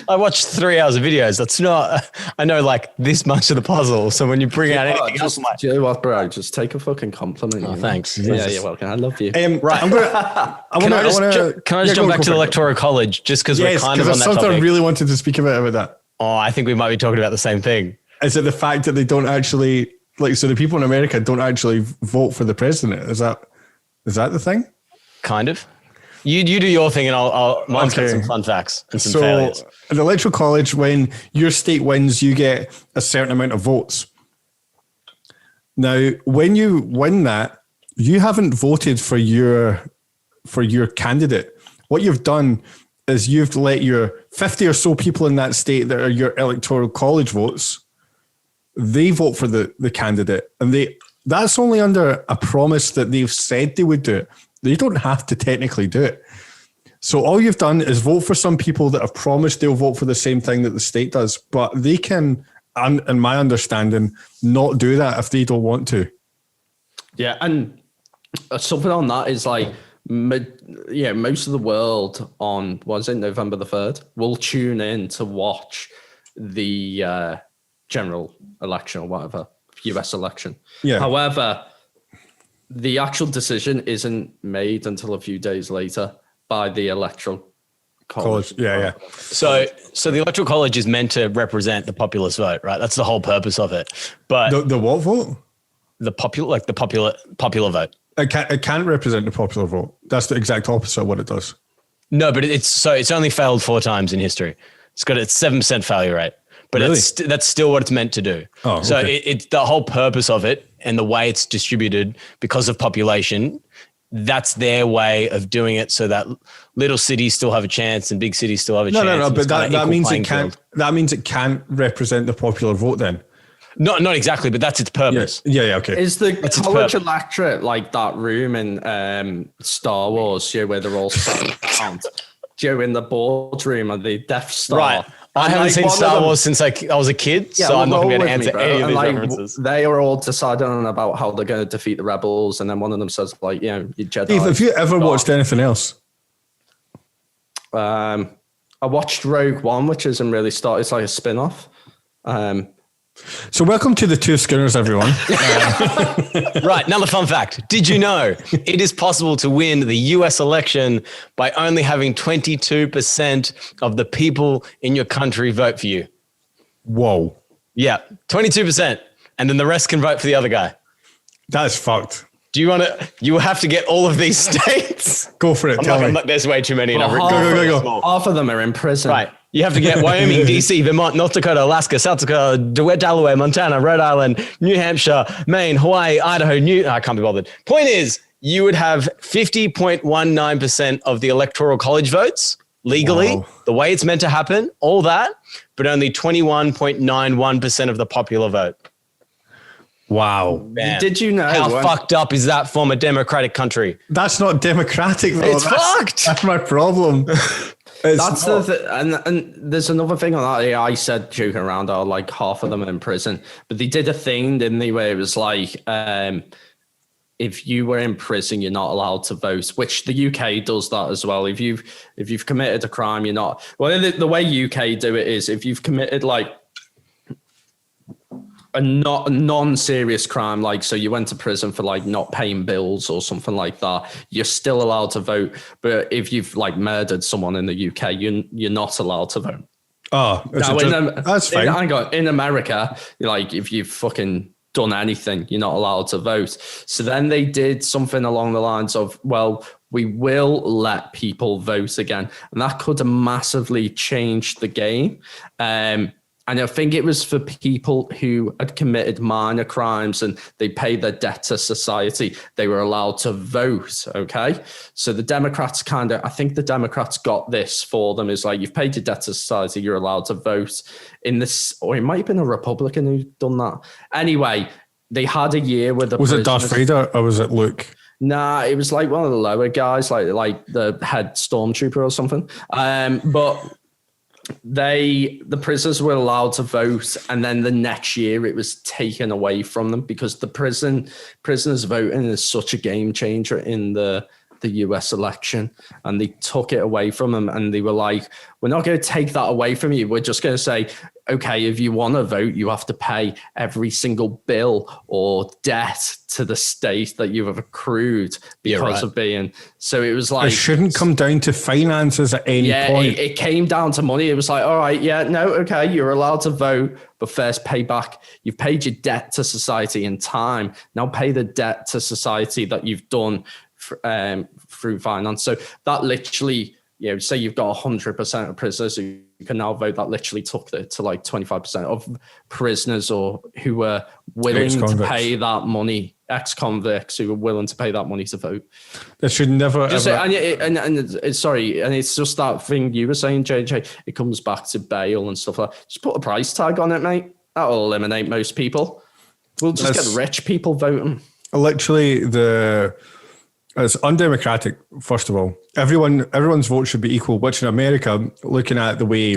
I watched 3 hours of videos. That's not, I know like this much of the puzzle. So when you bring out anything else, do you know what, bro? Just take a fucking compliment. Oh, thanks. Yeah, you're welcome. I love you. Right. Can I just jump back to the Electoral College just because we're kind of on that topic? I really wanted to speak about that. Oh, I think we might be talking about the same thing. Is it the fact that they don't actually, like, so the people in America don't actually vote for the president? Is that the thing? Kind of. You do your thing and mine's got some fun facts and some failures. In the Electoral College, when your state wins, you get a certain amount of votes. Now, when you win that, you haven't voted for your candidate. What you've done is you've let your 50 or so people in that state that are your Electoral College votes, they vote for the candidate. And that's only under a promise that they've said they would do it. They don't have to technically do it. So all you've done is vote for some people that have promised they'll vote for the same thing that the state does, but they can, in my understanding, not do that if they don't want to. Yeah, and something on that is like, most of the world on, November the 3rd, will tune in to watch the general election or whatever, US election. Yeah. However, the actual decision isn't made until a few days later by the Electoral College. Yeah. So the Electoral College is meant to represent the populist vote, right? That's the whole purpose of it. But the what vote? The popular vote. It can't represent the popular vote. That's the exact opposite of what it does. No, but it's only failed 4 times in history. It's got its 7% failure rate. But really? That's still what it's meant to do. Oh, so okay. It's the whole purpose of it and the way it's distributed because of population. That's their way of doing it so that little cities still have a chance and big cities still have a chance. No. But that means it can't. That means it can't represent the popular vote. Then Not exactly, but that's its purpose. Yeah, okay. Is the college electorate like that room in Star Wars, where they're all sat around? In the boardroom of the Death Star. Right. I haven't seen Star Wars since I was a kid, so I'm not going to be able to answer any of these references. They are all deciding about how they're going to defeat the rebels, and then one of them says, like, you Jedi. Steve, have you ever watched anything else? I watched Rogue One, which isn't really started. It's like a spin-off. So welcome to the Two Schooners, everyone. Right, another fun fact. Did you know it is possible to win the US election by only having 22% of the people in your country vote for you? Whoa. Yeah, 22%. And then the rest can vote for the other guy. That's fucked. Do you want to? You have to get all of these states. Go for it. Tell me. There's way too many. Go. Half of them are in prison. Right. You have to get Wyoming, DC, Vermont, North Dakota, Alaska, South Dakota, Delaware, Montana, Rhode Island, New Hampshire, Maine, Hawaii, Idaho, I can't be bothered. Point is, you would have 50.19% of the electoral college votes legally, the way it's meant to happen, all that, but only 21.91% of the popular vote. Wow. Man, did you know how fucked up is that from a democratic country? That's not democratic, though. It's fucked. That's my problem. That's and there's another thing on that. I said joking around, like half of them are in prison, but they did a thing, didn't they, where it was like, if you were in prison, you're not allowed to vote, which the UK does that as well. If you've committed a crime, you're not. Well, the way UK do it is if you've committed like a non-serious crime, like so you went to prison for like not paying bills or something like that, you're still allowed to vote. But if you've like murdered someone in the UK, you're not allowed to vote. Oh, that's fine. In America, like if you've fucking done anything, you're not allowed to vote. So then they did something along the lines of, well, we will let people vote again, and that could have massively changed the game. And I think it was for people who had committed minor crimes and they paid their debt to society. They were allowed to vote, okay? So the Democrats I think the Democrats got this for them. Is like, you've paid your debt to society, you're allowed to vote in this, or it might have been a Republican who done that. Anyway, they had a year with the Was it Darth Vader or was it Luke? Nah, it was like one of the lower guys, like the head stormtrooper or something. But the prisoners were allowed to vote, and then the next year it was taken away from them because the prisoners voting is such a game changer in the US election, and they took it away from them, and they were like, we're not going to take that away from you. We're just going to say, okay, if you want to vote, you have to pay every single bill or debt to the state that you have accrued because of being. So it was like, it shouldn't come down to finances at any point. It came down to money. It was like, all right, okay, you're allowed to vote, but first pay back. You've paid your debt to society in time. Now pay the debt to society that you've done through finance. So that literally, say you've got 100% of prisoners who can now vote, that literally took it to like 25% of prisoners or who were willing to pay that money, ex-convicts who were willing to pay that money to vote. That should never ever. Sorry, and it's just that thing you were saying, JJ, it comes back to bail and stuff like that. Just put a price tag on it, mate. That'll eliminate most people. We'll just get rich people voting. Literally, it's undemocratic, first of all. Everyone's vote should be equal, which in America, looking at the way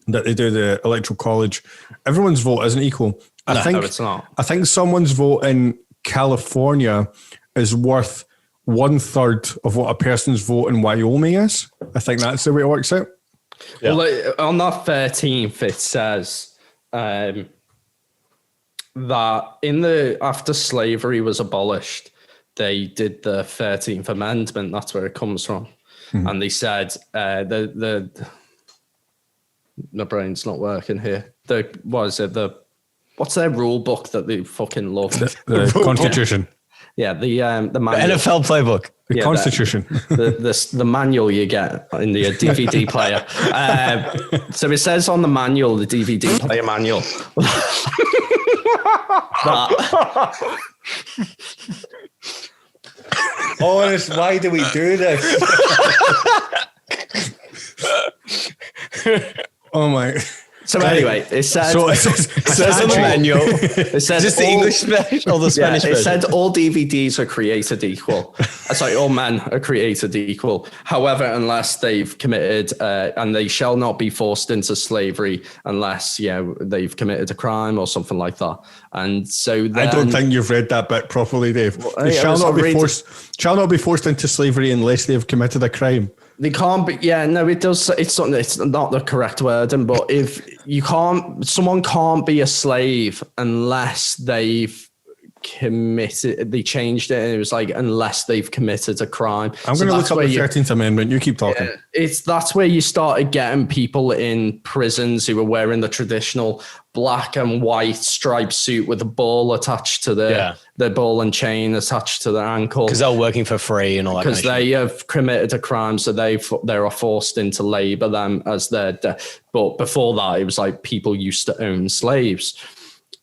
that they do the electoral college, everyone's vote isn't equal. I think it's not. I think someone's vote in California is worth 1/3 of what a person's vote in Wyoming is. I think that's the way it works out. Yeah. Well, on that 13th, it says that after slavery was abolished, they did the 13th Amendment. That's where it comes from. Mm-hmm. And they said the brain's not working here. What's their rule book that they fucking love? The Constitution. Yeah, the manual. NFL playbook. The Constitution. The manual you get in the DVD player. So it says on the manual, the DVD player manual. Honest, why do we do this? Oh my! So anyway, it said, it says on the manual. it said Is this the English version or the Spanish it version? said all DVDs are created equal. Sorry, all men are created equal. However, unless they've committed, and they shall not be forced into slavery unless, they've committed a crime or something like that. And so then, I don't think you've read that bit properly, Dave. They shall not be forced into slavery unless they have committed a crime. They can't be. Yeah, no, it does. It's not the correct wording, but if you can't, someone can't be a slave unless they've committed. They changed it, and it was like unless they've committed a crime. I'm going to look up the 13th Amendment. You keep talking. That's where you started getting people in prisons who were wearing the traditional black and white striped suit with a ball attached to the ball and chain attached to their ankle. Because they're working for free and all that. Because they have committed a crime, so they are forced into labor them as their. But before that, it was like people used to own slaves.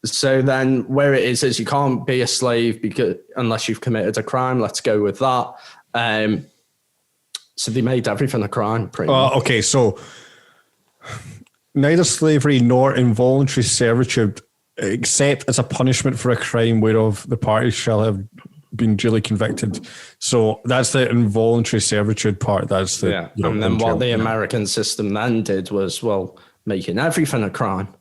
So then, where it is you can't be a slave unless you've committed a crime. Let's go with that. So they made everything a crime, pretty much. Okay, so neither slavery nor involuntary servitude, except as a punishment for a crime whereof the parties shall have been duly convicted. So that's the involuntary servitude part. That's the and then what the American system then did was making everything a crime.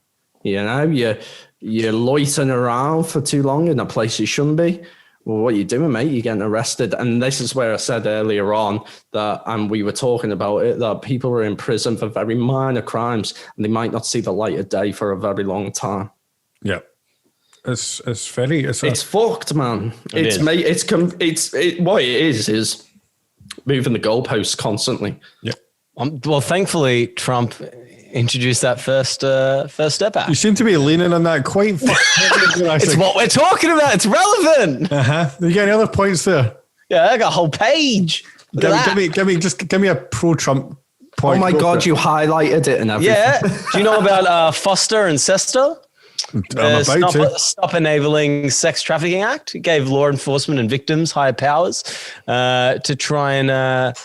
You're loitering around for too long in a place you shouldn't be. Well, what are you doing, mate? You're getting arrested. And this is where I said earlier on that, and we were talking about it, that people were in prison for very minor crimes and they might not see the light of day for a very long time. Yeah. It's fucked, man. What it is moving the goalposts constantly. Yeah. Well, thankfully, Trump introduced that first step act. You seem to be leaning on that quite. It's what we're talking about. It's relevant. You got any other points there? Yeah, I got a whole page. Give me a pro-Trump point. Oh my God, you highlighted it and everything. Yeah. Do you know about Foster and Sester? I'm about to. Stop Enabling Sex Trafficking Act. It gave law enforcement and victims higher powers to try and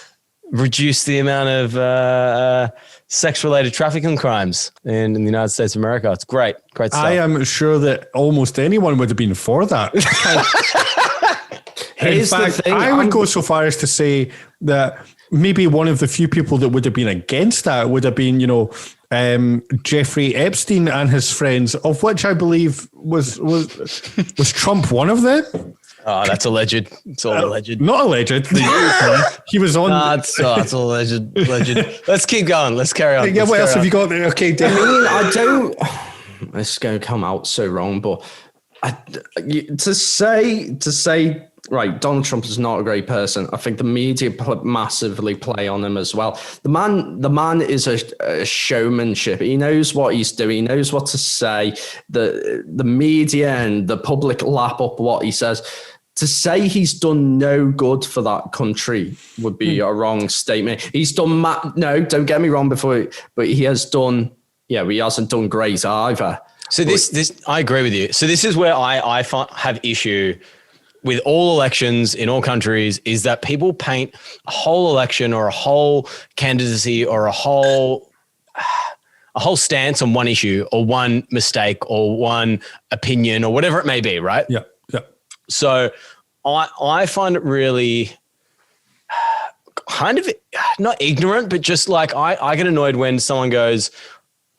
reduce the amount of sex-related trafficking crimes in the United States of America. It's great stuff. I am sure that almost anyone would have been for that. In fact, I would go so far as to say that maybe one of the few people that would have been against that would have been, Jeffrey Epstein and his friends, of which I believe was Trump one of them. Oh, that's alleged. It's all alleged. Not alleged. He was on. It's all alleged. Let's keep going. Let's carry on. Yeah, what else have you got there? Okay, Dave. I don't. This is going to come out so wrong, but to say, right, Donald Trump is not a great person. I think the media massively play on him as well. The man is a showmanship. He knows what he's doing. He knows what to say. The media and the public lap up what he says. To say he's done no good for that country would be a wrong statement. He's done no, don't get me wrong. But he has done. Yeah, he hasn't done great either. So this I agree with you. So this is where I have issue with all elections in all countries, is that people paint a whole election or a whole candidacy or a whole stance on one issue or one mistake or one opinion or whatever it may be, right? Yeah. So I find it really kind of not ignorant, but just like I get annoyed when someone goes,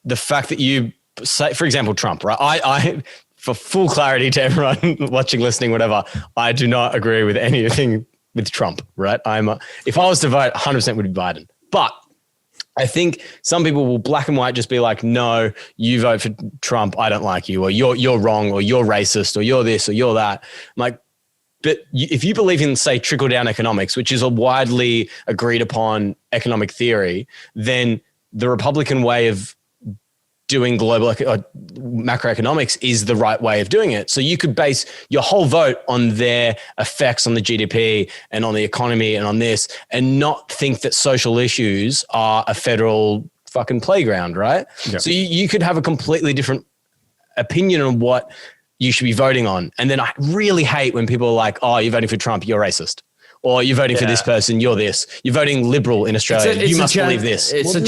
the fact that you say, for example, Trump, right? I for full clarity to everyone watching, listening, whatever, I do not agree with anything with Trump, right? If I was to vote, 100% would be Biden. But I think some people will black and white just be like, no, you vote for Trump, I don't like you, or you're wrong, or you're racist, or you're this, or you're that. I'm like, but if you believe in, say, trickle-down economics, which is a widely agreed upon economic theory, then the Republican way of doing global macroeconomics is the right way of doing it. So you could base your whole vote on their effects on the GDP and on the economy and on this, and not think that social issues are a federal fucking playground, right? Yeah. So you could have a completely different opinion on what you should be voting on. And then I really hate when people are like, oh, you're voting for Trump, you're racist. Or you're voting for this person, you're this. You're voting liberal in Australia, you must believe this. It's a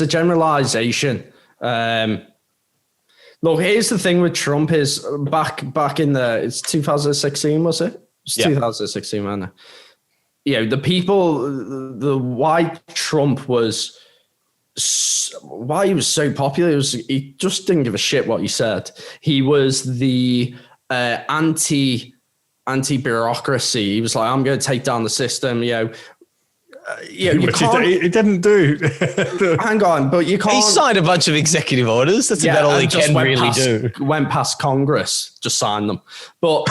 generalization. Look, here's the thing with Trump is back in it's 2016, was it? It's 2016, man. The people, why Trump was, why he was so popular, he just didn't give a shit what he said. He was the anti-bureaucracy. He was like, I'm going to take down the system, Which he didn't do. Hang on, but you can't. He signed a bunch of excecutive orders. That's about all he can really do. Went past Congress, just signed them. But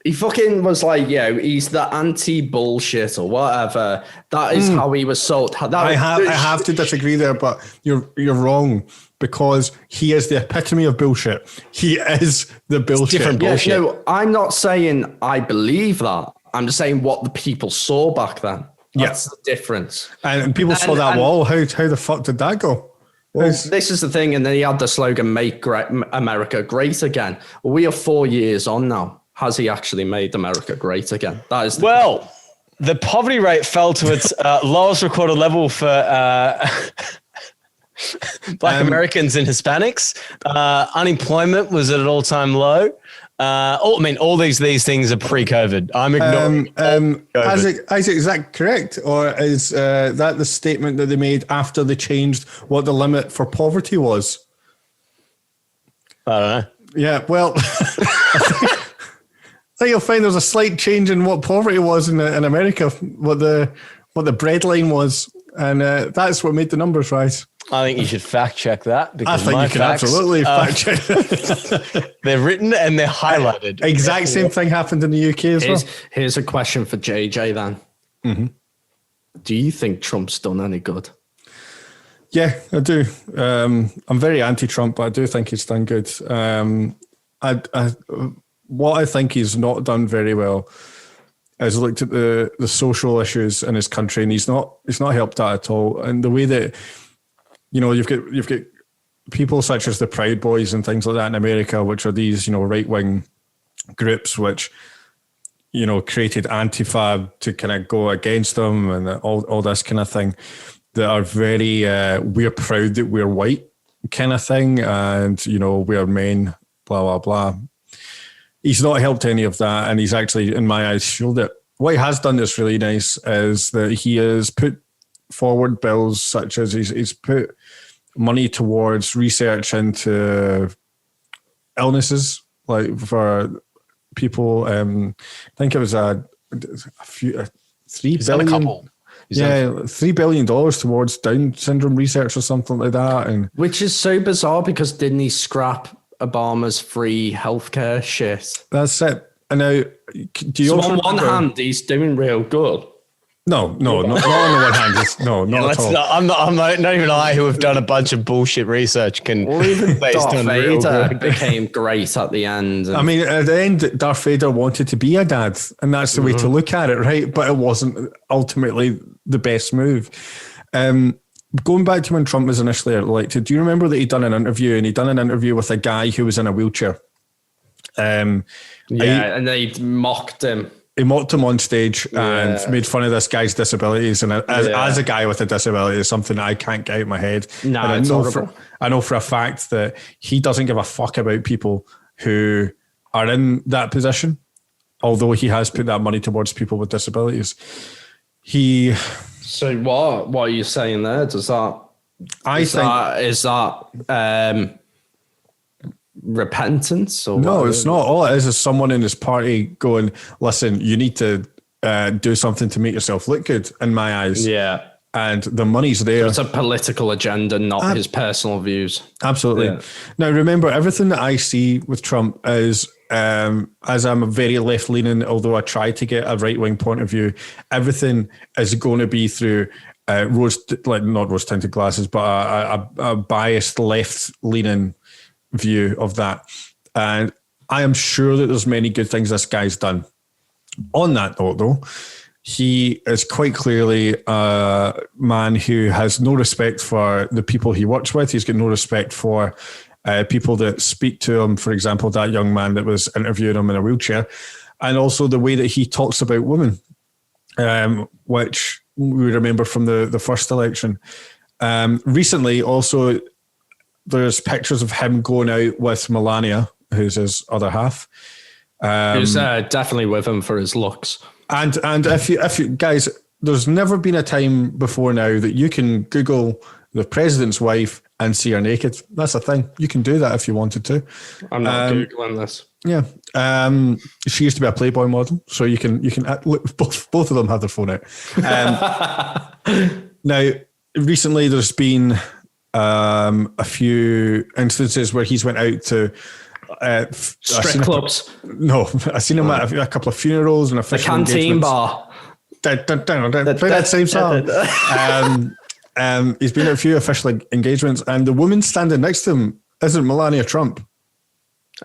he fucking was like, he's the anti-bullshit or whatever. That is how he was sold. I have to disagree there, but you're wrong, because he is the epitome of bullshit. He is the bullshit. It's different bullshit. No, I'm not saying I believe that. I'm just saying what the people saw back then. That's the difference. And people saw that wall. How the fuck did that go? Well, this is the thing. And then he had the slogan, "Make America Great Again." Well, we are 4 years on now. Has he actually made America great again? That is the poverty rate fell to its lowest recorded level for Black Americans and Hispanics. Unemployment was at an all-time low. All these things are pre-COVID. I'm ignoring Isaac, is that correct? Or is that the statement that they made after they changed what the limit for poverty was? I don't know. Yeah, well, I think you'll find there's a slight change in what poverty was in America, what the bread line was, and that's what made the numbers rise. I think you should fact check that, because I think you can absolutely fact check. They're written and they're highlighted. Exact same thing happened in the UK as well. Here's a question for JJ then. Mm-hmm. Do you think Trump's done any good? Yeah, I do. I'm very anti-Trump, but I do think he's done good. What I think he's not done very well is looked at the social issues in his country, and he's not helped that at all. And the way that, you've got people such as the Proud Boys and things like that in America, which are these, right-wing groups which, created Antifa to kind of go against them, and all this kind of thing, that are very, we're proud that we're white kind of thing, and, we're men, blah, blah, blah. He's not helped any of that, and he's actually, in my eyes, shielded it. What he has done that's really nice is that he has put forward bills such as he's put money towards research into illnesses, like for people. I think it was $3 billion. $3 billion towards Down syndrome research or something like that, and which is so bizarre, because didn't he scrap Obama's free healthcare shit? That's it. And now, do you also on one hand, he's doing real good. No, not on the one hand. Not at all. I'm not even I, who have done a bunch of bullshit research, can. Even Darth Vader became great at the end. I mean, at the end, Darth Vader wanted to be a dad, and that's the way to look at it, right? But it wasn't ultimately the best move. Going back to when Trump was initially elected, do you remember that he'd done an interview with a guy who was in a wheelchair? And they mocked him. He mocked him on stage and made fun of this guy's disabilities. And as a guy with a disability, it's something I can't get out of my head. No, it's horrible. I know for a fact that he doesn't give a fuck about people who are in that position, although he has put that money towards people with disabilities. So what are you saying there? Is that repentance? Or no, it's not. All it is someone in his party going, listen, you need to do something to make yourself look good, in my eyes. Yeah. And the money's there. It's a political agenda, not his personal views. Absolutely. Yeah. Now, remember, everything that I see with Trump is, as I'm a very left-leaning, although I try to get a right-wing point of view, everything is going to be through not rose-tinted glasses, but a biased left-leaning view of that. And I am sure that there's many good things this guy's done. On that note, though, he is quite clearly a man who has no respect for the people he works with. He's got no respect for people that speak to him. For example, that young man that was interviewing him in a wheelchair, and also the way that he talks about women, which we remember from the first election. Recently, also, there's pictures of him going out with Melania, who's his other half. Who's definitely with him for his looks. And if you guys, there's never been a time before now that you can Google the president's wife and see her naked. That's a thing. You can do that if you wanted to. I'm not Googling this. Yeah. She used to be a Playboy model, so you can look, both of them have their phone out. Now, recently there's been a few instances where he's went out to strip clubs. I've seen him at a couple of funerals and official the canteen bar. Play that same song. He's been at a few official engagements, and the woman standing next to him isn't Melania Trump.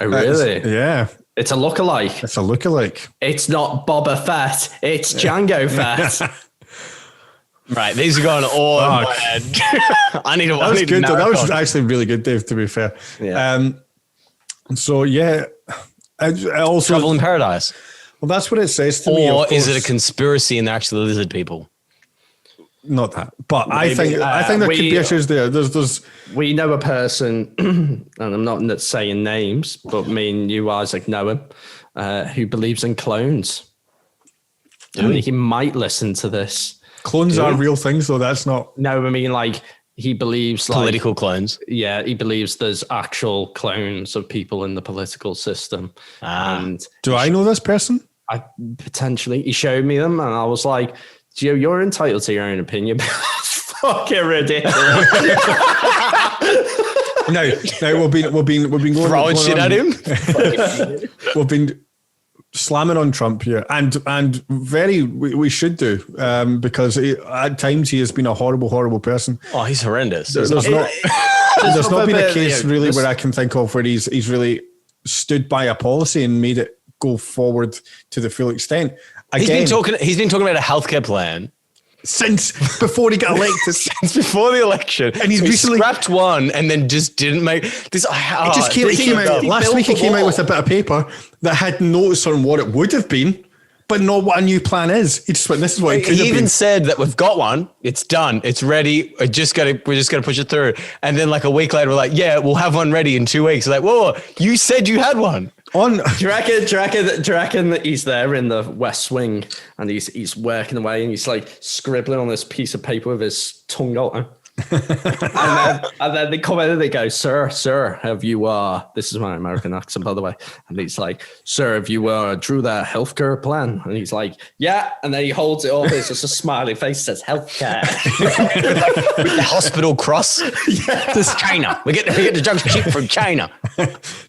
Oh, really? Yeah. It's a lookalike. It's a lookalike. It's not Boba Fett. It's Django Fett. Right, these are going all in my head. I need to. That was good. That was actually really good, Dave. To be fair. Yeah. So yeah, I also Trouble in Paradise. Well, that's what it says to me. Or is it a conspiracy and they're actually lizard people? Not that, but maybe, I think there could be issues there. There's we know a person, and I'm not saying names, but me and you, Isaac, know him, who believes in clones. I think he might listen to this. Clones are real things, though. That's not. No, I mean, like, he believes political clones. Yeah, he believes there's actual clones of people in the political system. And do I know this person? I potentially. He showed me them, and I was like, Gio, you're entitled to your own opinion. It's fucking ridiculous. No, we've been going throwing shit at him. We've been slamming on Trump here, and we should do because at times he has been a horrible person. Oh, he's horrendous. There's not been a case really where I can think of where he's really stood by a policy and made it go forward to the full extent. Again, he's been talking about a healthcare plan since before he got elected. Since before the election, and he's recently scrapped one, and then just didn't make this. He came out last week. He came out with a bit of paper that had notes on what it would have been, but not what a new plan is. He just went, "This is what it could have been." He even said that we've got one. It's done. It's ready. We're just gonna push it through. And then like a week later, we're like, "Yeah, we'll have one ready in 2 weeks." Like, whoa, you said you had one. Do you reckon that he's there in the West Wing and he's working away and he's like scribbling on this piece of paper with his tongue out? and then they come in and they go, sir, have you this is my American accent, by the way, and he's like, sir, have you drew that healthcare plan? And he's like, yeah, and then he holds it up, it's just a smiley face, says healthcare with the hospital cross. Yeah. This is China, we get the drugs cheap from China.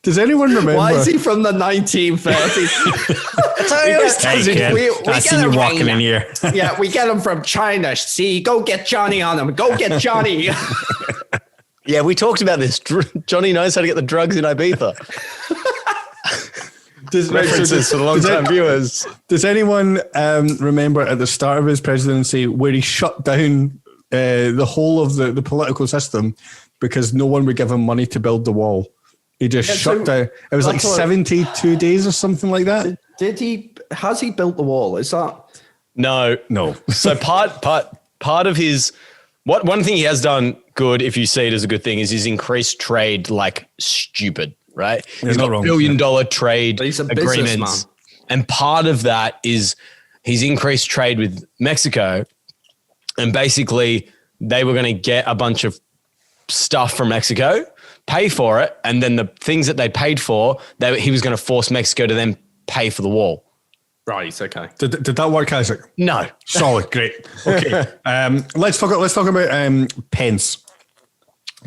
Does anyone remember why is he from the 1930s? That's how he always tells it. I see you walking in here. Yeah, we get him from China. See, go get Johnny on him. Go get Johnny. Yeah, we talked about this. Johnny knows how to get the drugs in Ibiza. References for the long-time viewers. Does anyone remember at the start of his presidency where he shut down the whole of the political system because no one would give him money to build the wall? He just shut down. It was like 72 days or something like that. Did he? Has he built the wall? Is that? No. So part of his one thing he has done good, if you see it as a good thing, is he's increased trade like stupid, right? He's got $1 billion trade agreements. And part of that is he's increased trade with Mexico. And basically they were going to get a bunch of stuff from Mexico, pay for it. And then the things that they paid for, he was going to force Mexico to then pay for the wall. Right. Okay. Did that work, Isaac? No. Solid. Great. Okay. Let's talk about Pence.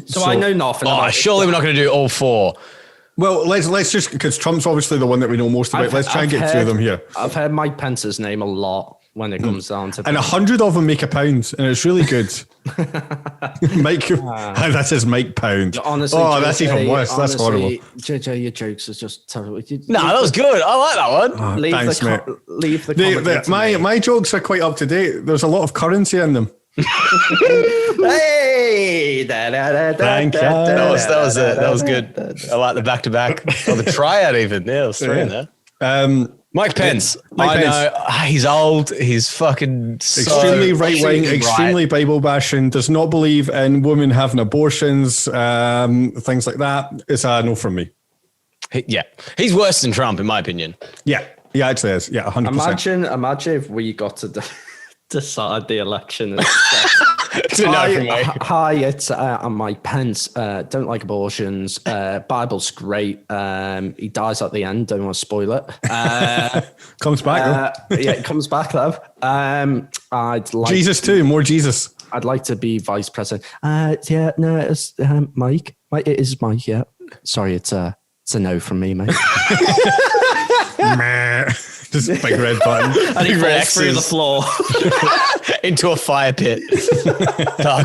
So I know nothing. Surely we're not going to do all four. Well, let's just, because Trump's obviously the one that we know most about. Let's try and get through them here. I've heard Mike Pence's name a lot when it comes down to. And 100 of them make a pound, and it's really good. Mike, that says Mike Pound. Honestly, that's even worse. That's horrible. JJ, your jokes is just terrible. That was good. I like that one. Thanks, mate. Leave the my jokes are quite up to date. There's a lot of currency in them. Hey, thank you. That was good. I like the back to back or the triad even. Yeah, it was three in there. Mike Pence. Mike Pence. know he's old. He's fucking Extremely right wing, extremely Bible bashing. Does not believe in women having abortions, things like that. It's a no from me. He's worse than Trump in my opinion. Yeah, actually is. Yeah, 100%. Imagine if we got to decide the election. It's a no from me. Hi, it's I'm Mike Pence. Don't like abortions. Bible's great. He dies at the end. Don't want to spoil it. Comes back though. Yeah, it comes back though. I'd like Jesus too. More Jesus. I'd like to be vice president. Yeah, no, it's Mike. It is Mike. Yeah. Sorry, it's a no from me, mate. Just a big red button. And he falls through the floor into a fire pit.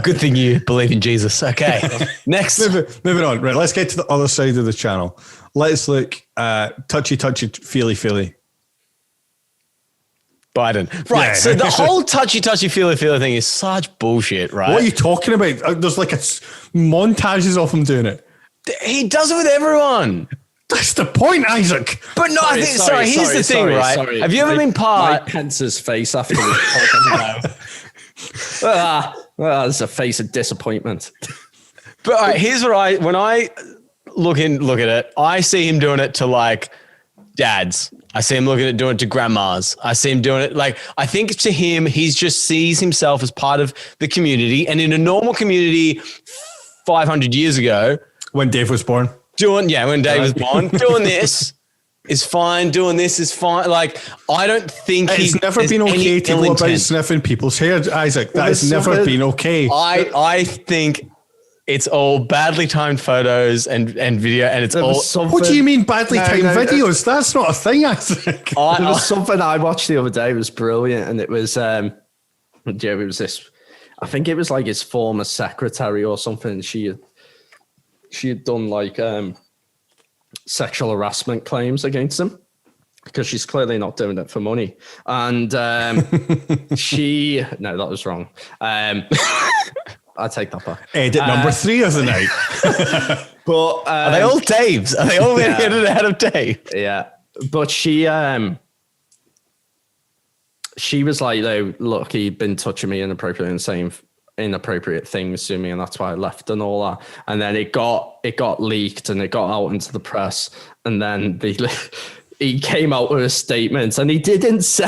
Good thing you believe in Jesus. Okay, next. Moving on. Right, let's get to the other side of the channel. Let's look touchy, feely. Biden. Right, Yeah. so the whole touchy, feely thing is such bullshit, right? What are you talking about? There's like montages of him doing it. He does it with everyone. That's the point, Isaac. But no, I think, here's the thing, right? Have you ever been part? Mike Pence's face afterwards. That's a face of disappointment. But all right, here's what when I look at it, I see him doing it to like dads. I see him doing it to grandmas. I see him doing it I think to him, he just sees himself as part of the community. And in a normal community 500 years ago, when Dave was born. When Dave was born, doing this is fine. Doing this is fine. I don't think it's never been okay to go about sniffing people's hair, Isaac. That has never been okay. I think it's all badly timed photos and video, and it's all. What do you mean badly timed videos? That's not a thing, Isaac. There was something I watched the other day. It was brilliant, and it was it was this. I think it was like his former secretary or something. She had done sexual harassment claims against him because she's clearly not doing it for money. And no, that was wrong. I take that back. Edit number 3 of the night. But are they all Dave's? Are they all edited ahead of Dave? Yeah. But she was like, though, look, he'd been touching me inappropriately and saying inappropriate things to me, and that's why I left and all that. And then it got leaked and it got out into the press, and then he came out with a statement, and he didn't say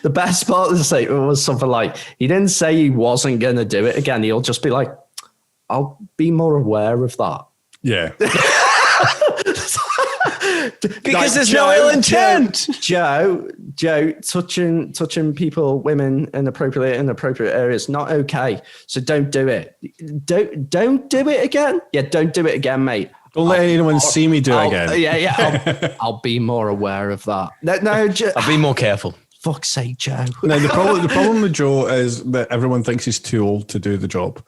the best part of the statement was something like, he didn't say he wasn't going to do it again. He'll just be like, I'll be more aware of that. Yeah. Because there's no ill intent. Joe, touching people, women in inappropriate areas, not okay. So don't do it. Don't do it again. Yeah, don't do it again, mate. Don't let anyone see me do it again. Yeah. I'll be more aware of that. No, I'll be more careful. Fuck's sake, Joe. No, the problem with Joe is that everyone thinks he's too old to do the job.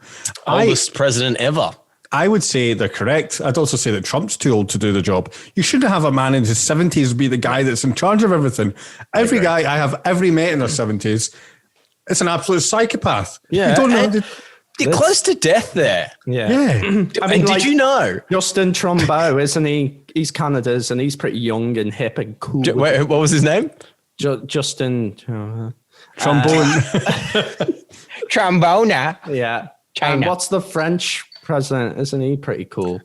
Oldest president ever. I would say they're correct. I'd also say that Trump's too old to do the job. You shouldn't have a man in his 70s be the guy that's in charge of everything. Every guy I have met in their 70s, it's an absolute psychopath. Yeah. You don't know. You're close to death there. Yeah. I mean, did you know? Justin Trudeau, isn't he? He's Canada's, and he's pretty young and hip and cool. Wait, what was his name? Justin. Trombone. Trombona. Yeah. China. And what's the French president? Isn't he pretty cool?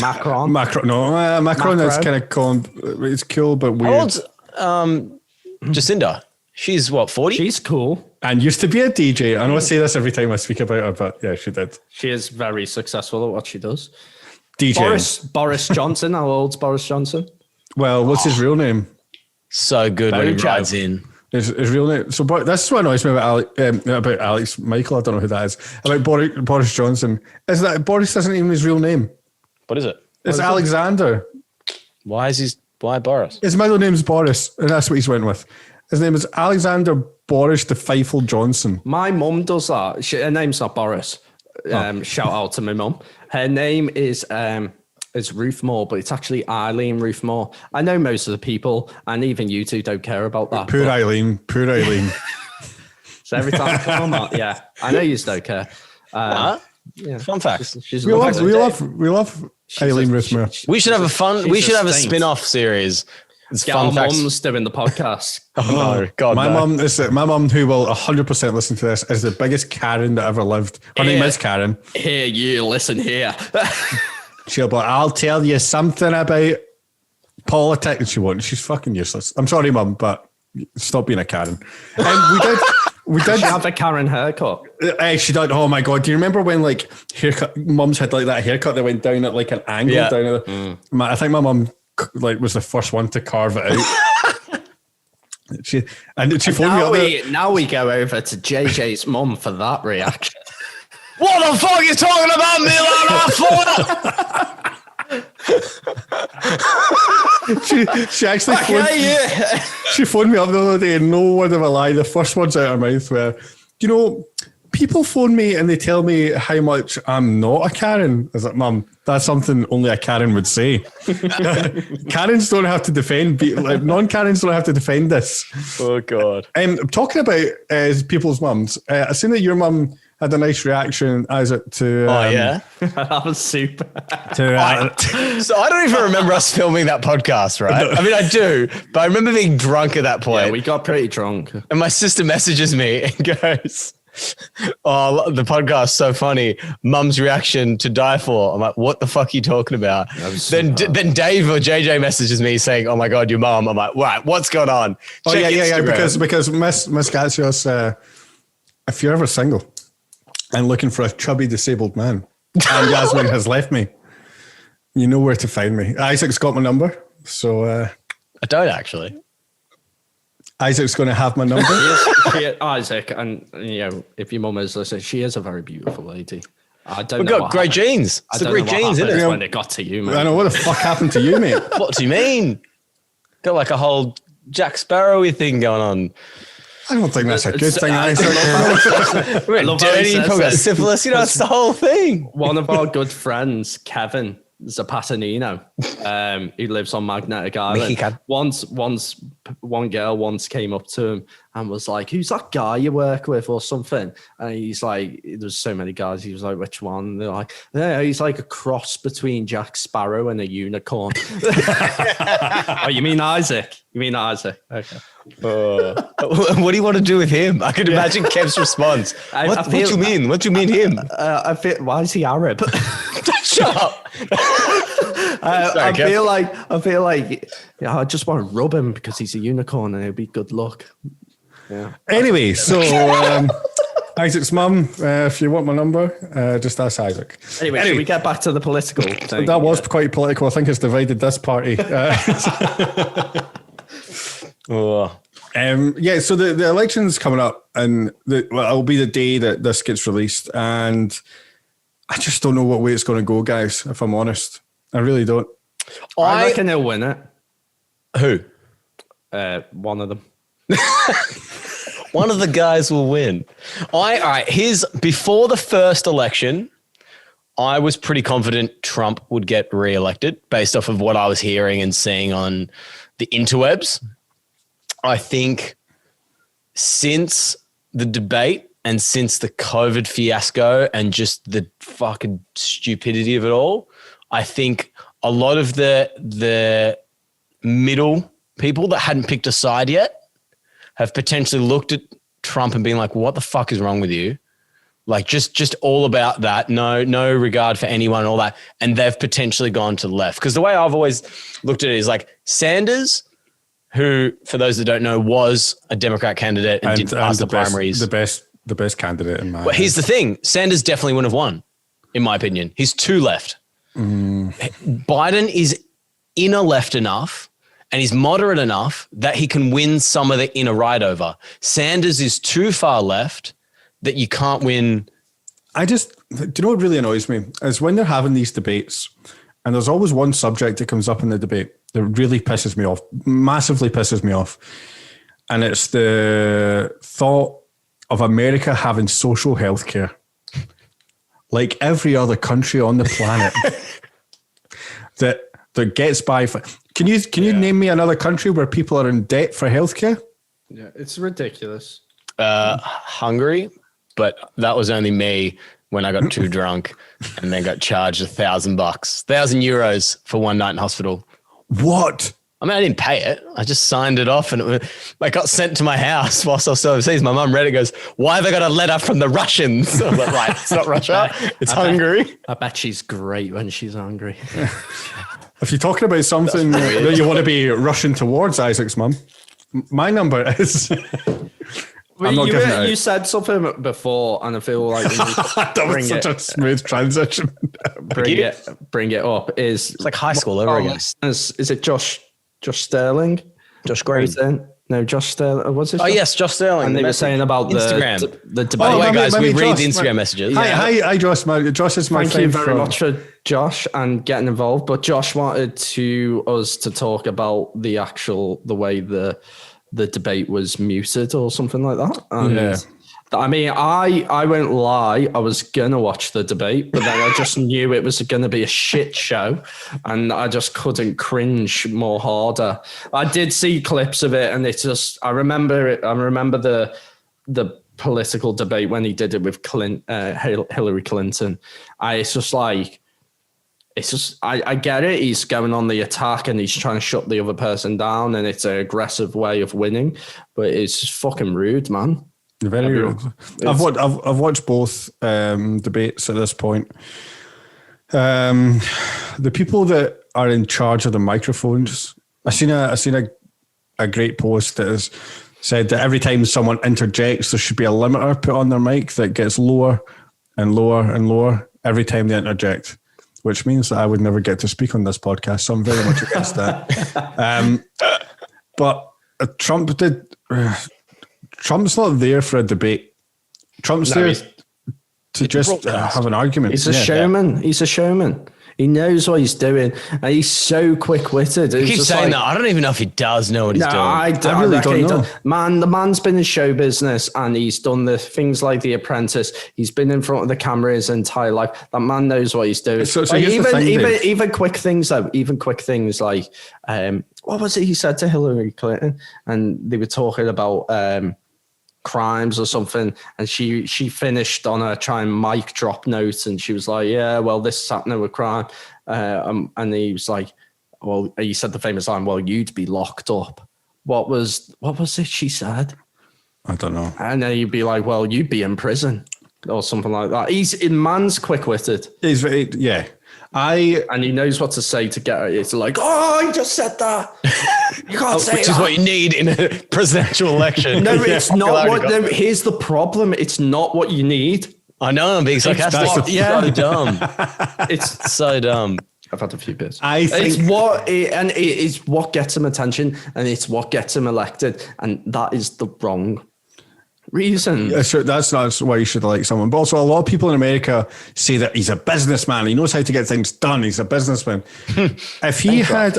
Macron. Macron is kind of cool. It's cool, but weird. How old's Jacinda? She's what, 40? She's cool. And used to be a DJ. I know I say this every time I speak about her, but yeah, she did. She is very successful at what she does. DJ. Boris Johnson. How old's Boris Johnson? Well, what's his real name? So good when he rides in. His real name. So this is what annoys me about Alex Michael. I don't know who that is. About Boris Johnson. Is that Boris isn't even his real name? What is it? It's Alexander. Why Boris? His middle name's Boris, and that's what he's went with. His name is Alexander Boris de Feifel Johnson. My mum does that. Her name's not Boris. Shout out to my mum. Her name is Ruth Moore, but it's actually Eileen Ruth Moore. I know most of the people, and even you two don't care about that. Poor Eileen. So every time I come on, yeah, I know you don't care. Yeah. Fun fact. We love Eileen Ruth Moore. We should have a spin-off series It's Get fun our facts. mums doing the podcast. Oh, no. God, My no. mum, who will 100% listen to this, is the biggest Karen that ever lived. Her name is Karen. Here, you listen here. She'll be like, I'll tell you something about politics. And she won't. She's fucking useless. I'm sorry, Mum, but stop being a Karen. We did She have a Karen haircut. She did. Oh my God. Do you remember when like haircut, mums had like that haircut that went down at like an angle? Yeah. Down at I think my mum like was the first one to carve it out. she phoned me up. Now we go over to JJ's mum for that reaction. What the fuck are you talking about me like that for? She actually she phoned me up the other day, and no word of a lie, the first words out of her mouth were, you know, people phone me and they tell me how much I'm not a Karen. I was like, Mum, that's something only a Karen would say. Karens don't have to defend, like, non-Karens don't have to defend this. Oh, God. Talking about people's mums, I seen that your mum had a nice reaction, Isaac, to... Oh, yeah? That was super. So I don't even remember us filming that podcast, right? I mean, I do, but I remember being drunk at that point. Yeah, we got pretty drunk. And my sister messages me and goes, oh, the podcast's so funny. Mum's reaction to Die For. I'm like, what the fuck are you talking about? Then Dave or JJ messages me saying, oh my God, your mum. I'm like, right, what's going on? Oh, Check yeah, Instagram. because Miss Gatsios, if you're ever single and looking for a chubby disabled man, and Yasmin has left me, you know where to find me. Isaac's got my number, so I don't actually. Isaac's going to have my number. Isaac, and you know, if your mum is listening, she is a very beautiful lady. I don't We've know. got great genes. It's the great genes, isn't it? When it got to you, man. I know, what the fuck happened to you, mate? What do you mean? Got like a whole Jack Sparrow-y thing going on. I don't think that's a good thing, Isaac. We're love how he dirty, says probably got it. syphilis. You know, it's the whole thing. One of our good friends, Kevin Zapatanino, who lives on Magnetic Island. Mexican. One girl once came up to him and was like, "Who's that guy you work with?" or something. And he's like, "There's so many guys." He was like, "Which one?" And they're like, "Yeah, he's like a cross between Jack Sparrow and a unicorn." Oh, you mean Isaac? You mean Isaac? Okay. What do you want to do with him? I could imagine Kev's response. What do you mean? What do you mean him? I feel. Why is he Arab? Shut up. I feel like yeah, I just want to rub him because he's a unicorn and it'll be good luck. Yeah. Anyway, so Isaac's mum, if you want my number, just ask Isaac. Anyway, should we get back to the political thing? That was quite political. I think it's divided this party. Yeah, so the election's coming up, and it'll be the day that this gets released, and I just don't know what way it's going to go, guys, if I'm honest. I really don't. I reckon he'll win it. Who? One of them. One of the guys will win. All right, before the first election, I was pretty confident Trump would get reelected based off of what I was hearing and seeing on the interwebs. I think since the debate and since the COVID fiasco and just the fucking stupidity of it all, I think a lot of the middle people that hadn't picked a side yet have potentially looked at Trump and been like, what the fuck is wrong with you? Like just all about that. No regard for anyone and all that. And they've potentially gone to the left. Because the way I've always looked at it is like Sanders, who, for those that don't know, was a Democrat candidate and didn't pass the primaries. The best candidate in my Well, here's the thing. Sanders definitely wouldn't have won, in my opinion. He's too left. Biden is inner left enough and he's moderate enough that he can win some of the inner right over. Sanders is too far left that you can't win. Do you know what really annoys me? Is when they're having these debates and there's always one subject that comes up in the debate that really pisses me off, massively pisses me off. And it's the thought of America having social health care like every other country on the planet that gets by. Can you name me another country where people are in debt for healthcare? Yeah, it's ridiculous. Hungary, but that was only me when I got too drunk and then got charged €1,000, €1,000 for one night in hospital. What? I mean, I didn't pay it. I just signed it off, and it got sent to my house whilst I was overseas. My mum read it, goes, "Why have I got a letter from the Russians?" I was like, "Right, it's not Russia. It's Hungary." I bet she's great when she's hungry. If you're talking about something that you want to be rushing towards, Isaac's mum, my number is... I'm not giving it out. You said something before, and I feel like that was such a smooth transition. bring it up. It's like high school over again. Is it Josh Sterling? Josh Green. No, Josh Sterling. What's his? Oh, yes, Josh Sterling. And they were saying about Instagram. the debate. By the way, guys, we read Josh, the Instagram messages. Hi, Josh. Josh is my friend. Thank you very much for Josh and getting involved. But Josh wanted us to talk about the way the debate was muted or something like that. And I mean, I won't lie. I was going to watch the debate, but then I just knew it was going to be a shit show, and I just couldn't cringe more harder. I did see clips of it, and it's just, I remember it. I remember the political debate when he did it with Hillary Clinton. It's just like, I get it. He's going on the attack and he's trying to shut the other person down, and it's an aggressive way of winning, but it's just fucking rude, man. Very rude. I've watched both debates at this point. The people that are in charge of the microphones, I seen a great post that has said that every time someone interjects, there should be a limiter put on their mic that gets lower and lower and lower every time they interject, which means that I would never get to speak on this podcast. So I'm very much against that. But Trump did. Trump's not there for a debate. Trump's there to just have an argument. He's a showman. Yeah. He's a showman. He knows what he's doing, and he's so quick-witted. He keeps saying that. I don't even know if he does know what he's doing. I really don't know. Man, the man's been in show business, and he's done the things like The Apprentice. He's been in front of the camera his entire life. That man knows what he's doing. So like, even quick things though. Even quick things like what was it he said to Hillary Clinton? And they were talking about crimes or something, and she finished on a mic drop note, and she was like, "Yeah, well, this is happening with crime," and he was like, "Well," he said the famous line, "Well, you'd be locked up." What was it she said? I don't know. And then you'd be like, "Well, you'd be in prison," or something like that. Man's quick-witted. He's very, yeah. And he knows what to say to get it. It's like, "Oh, he just said that." You can't say which that. is what you need in a presidential election. No, it's not. Here's the problem. It's not what you need. I know I'm being sarcastic. So dumb. It's so dumb. I've had a few bits. I think it is what gets him attention, and it's what gets him elected, and that is the wrong reason. Yeah, sure, that's not why you should like someone. But also, a lot of people in America say that he's a businessman. He knows how to get things done. He's a businessman. If he had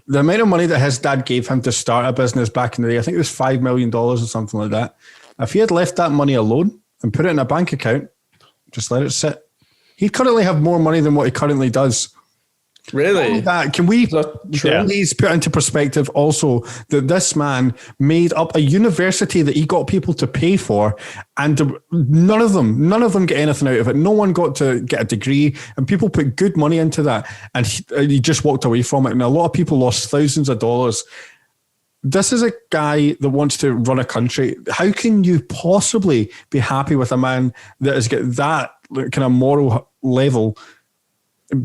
the amount of money that his dad gave him to start a business back in the day, I think it was $5 million or something like that. If he had left that money alone and put it in a bank account, just let it sit, he'd currently have more money than what he currently does. Really? Can we please put into perspective also that this man made up a university that he got people to pay for, and none of them get anything out of it. No one got to get a degree, and people put good money into that, and he just walked away from it. And a lot of people lost thousands of dollars. This is a guy that wants to run a country. How can you possibly be happy with a man that has got that kind of moral level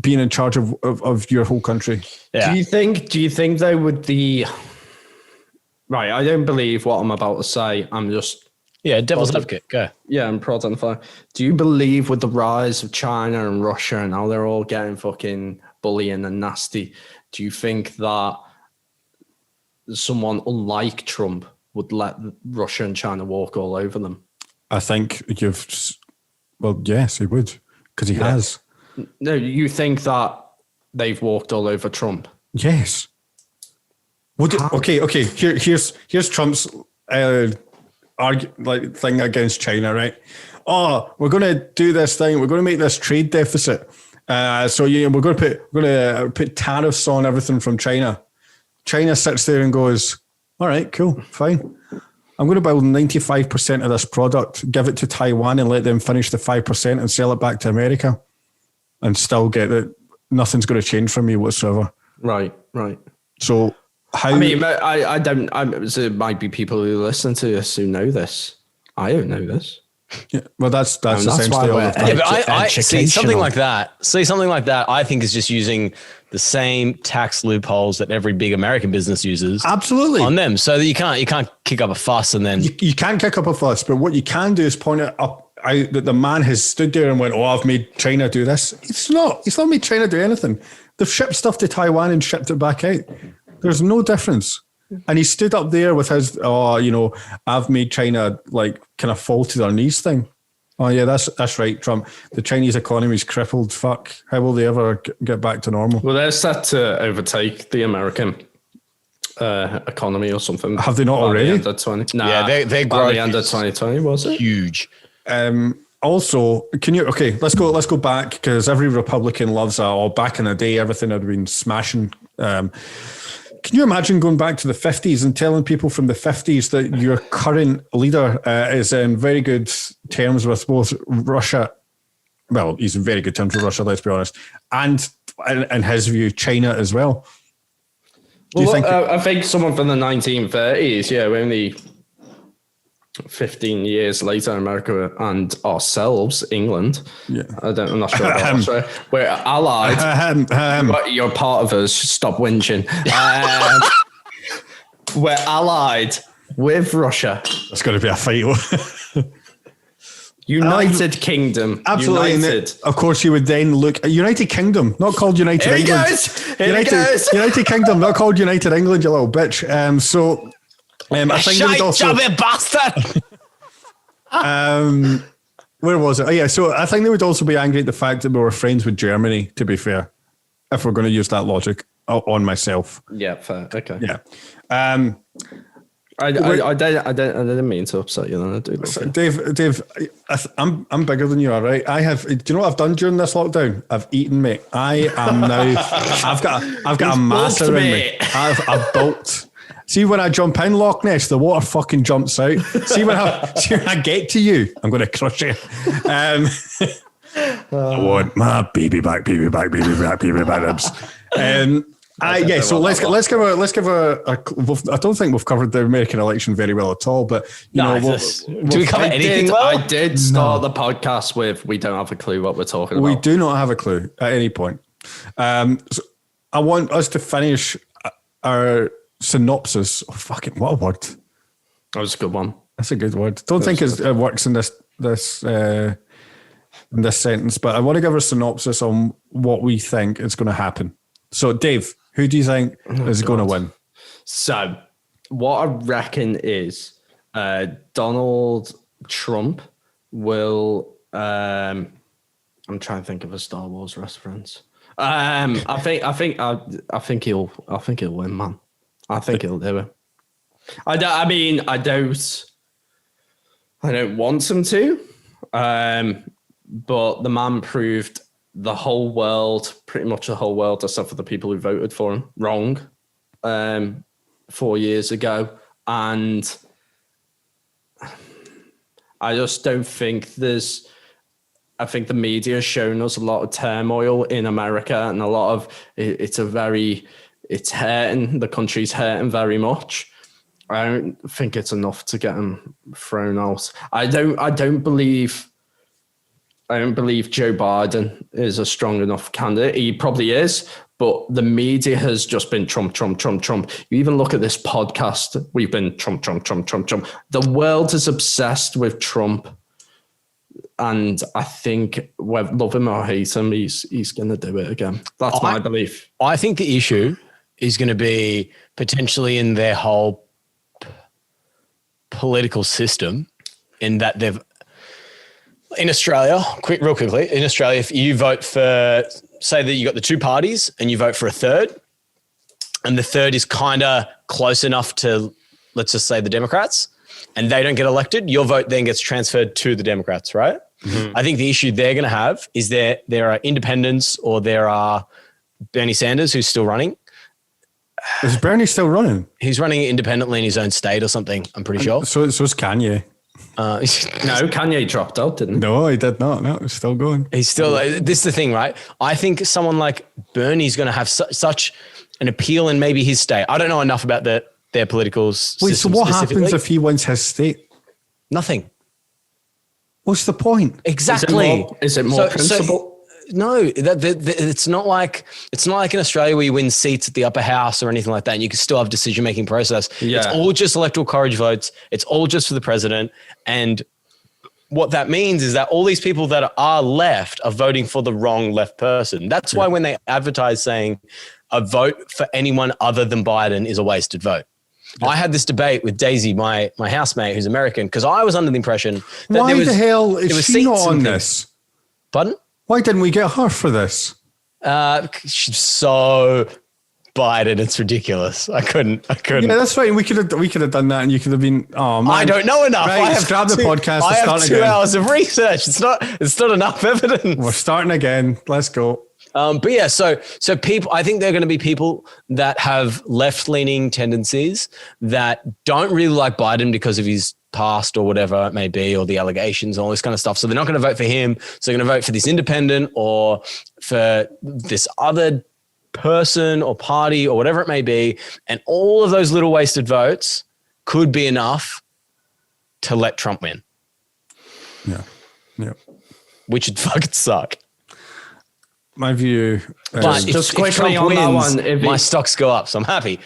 being in charge of your whole country? Yeah. Do you think though with the right, I don't believe what I'm about to say. I'm just devil's advocate. Go. Yeah, I'm prodding the fire. Do you believe with the rise of China and Russia and how they're all getting fucking bullying and nasty, do you think that someone unlike Trump would let Russia and China walk all over them? I think yes, he would, because he has. No, you think that they've walked all over Trump? Yes. Okay. Here's Trump's thing against China, right? Oh, we're going to do this thing. We're going to make this trade deficit. So we're going to put tariffs on everything from China. China sits there and goes, "All right, cool, fine. I'm going to build 95% of this product, give it to Taiwan, and let them finish the 5% and sell it back to America." And still get it. Nothing's going to change for me whatsoever. Right. So how? I mean, I don't. So it might be people who listen to this who know this. I don't know this. Yeah, well, that's that's essentially all why of Yeah, that. but I see something like that. I think is just using the same tax loopholes that every big American business uses. Absolutely. On them, so that you can't kick up a fuss and then You can't kick up a fuss, but what you can do is point it up out that the man has stood there and went, "Oh, I've made China do this." It's not made China do anything. They've shipped stuff to Taiwan and shipped it back out. There's no difference. And he stood up there with his, I've made China like kind of fall to their knees thing. Oh yeah, that's right, Trump. The Chinese economy's crippled. Fuck. How will they ever get back to normal? Well, they're set to overtake the American economy or something. Have they not already? The end of 20. Nah, yeah, they by the end of 2020, was it? Huge. Also, let's go back, because every Republican loves that. Back in the day, everything had been smashing. Can you imagine going back to the 50s and telling people from the 50s that your current leader is in very good terms with both Russia? Well, he's in very good terms with Russia, let's be honest. And in his view, China as well. I think someone from the 1930s, only 15 years later, America and ourselves, England, I'm not sure about Australia, we're allied. But you're part of us, stop whinging. We're allied with Russia. It's going to be a fight. United Kingdom. Absolutely. United. Of course, you would then look at United Kingdom, not called United Here England. United Kingdom, not called United England, you little bitch. I think they would also, bastard. where was it? Oh, yeah. So I think they would also be angry at the fact that we were friends with Germany, to be fair, if we're going to use that logic on myself. Yeah, fair. Okay. Yeah. I didn't mean to upset you. Then I do. So Dave, I'm bigger than you are, right? Do you know what I've done during this lockdown? I've eaten, mate. I am now. I've got a mass around me. I've bulked. See, when I jump in Loch Ness, the water fucking jumps out. See when I get to you, I'm going to crush you. I want my baby back ribs. So let's give a. I don't think we've covered the American election very well at all, but do we cover anything well? I did start the podcast with, we don't have a clue what we're talking about. We do not have a clue at any point. So I want us to finish our synopsis. Oh, fucking, what a word. That was a good one. That's a good word. Don't think it works in this sentence, but I want to give a synopsis on what we think is going to happen. So, Dave, who do you think is going to win? So, what I reckon is Donald Trump will. I'm trying to think of a Star Wars reference. I think he'll win, man. I think he'll do it. I don't want him to, but the man proved the whole world, pretty much the whole world, except for the people who voted for him, wrong 4 years ago. And I just don't think I think the media has shown us a lot of turmoil in America, and a lot of it's hurting. The country's hurting very much. I don't think it's enough to get him thrown out. I don't believe Joe Biden is a strong enough candidate. He probably is, but the media has just been Trump, Trump, Trump, Trump. You even look at this podcast, we've been Trump, Trump, Trump, Trump, Trump. The world is obsessed with Trump. And I think, whether love him or hate him, he's going to do it again. That's my belief. I think the issue is going to be potentially in their whole political system, in that in Australia, real quickly, in Australia, if you vote for, say that you got the two parties and you vote for a third, and the third is kind of close enough to, let's just say, the Democrats, and they don't get elected, your vote then gets transferred to the Democrats, right? Mm-hmm. I think the issue they're going to have is there are independents, or there are Bernie Sanders, who's still running. Is Bernie still running? He's running independently in his own state or something, I'm pretty sure. So is Kanye. No, Kanye dropped out, didn't he? No, he did not. No, he's still going. He's still, this is the thing, right? I think someone like Bernie's going to have such an appeal in maybe his state. I don't know enough about their political Wait, so system what specifically. happens if he wins his state? Nothing. What's the point? Exactly. Is it more principle? No, it's not like in Australia where you win seats at the upper house or anything like that, and you can still have decision-making process. Yeah. It's all just electoral college votes. It's all just for the president. And what that means is that all these people that are left are voting for the wrong left person. That's why when they advertise saying a vote for anyone other than Biden is a wasted vote. I had this debate with Daisy, my housemate, who's American, because I was under the impression that Why there was, the hell is was she not seats and on things. this? Pardon? Why didn't we get her for this? She's so Biden, it's ridiculous. I couldn't. Yeah, that's right. We could have done that, and you could have been. Oh man, I don't know enough. Right, I have grab the podcast. I Start have 2 again. hours of research. It's not enough evidence. We're starting again. Let's go. But yeah, so people, I think there are going to be people that have left-leaning tendencies that don't really like Biden because of his past or whatever it may be, or the allegations and all this kind of stuff. So they're not going to vote for him. So they're going to vote for this independent or for this other person or party or whatever it may be. And all of those little wasted votes could be enough to let Trump win. Yeah. Which would fucking suck. My view. But just if quickly Trump on that wins, one, if my he- stocks go up, so I'm happy.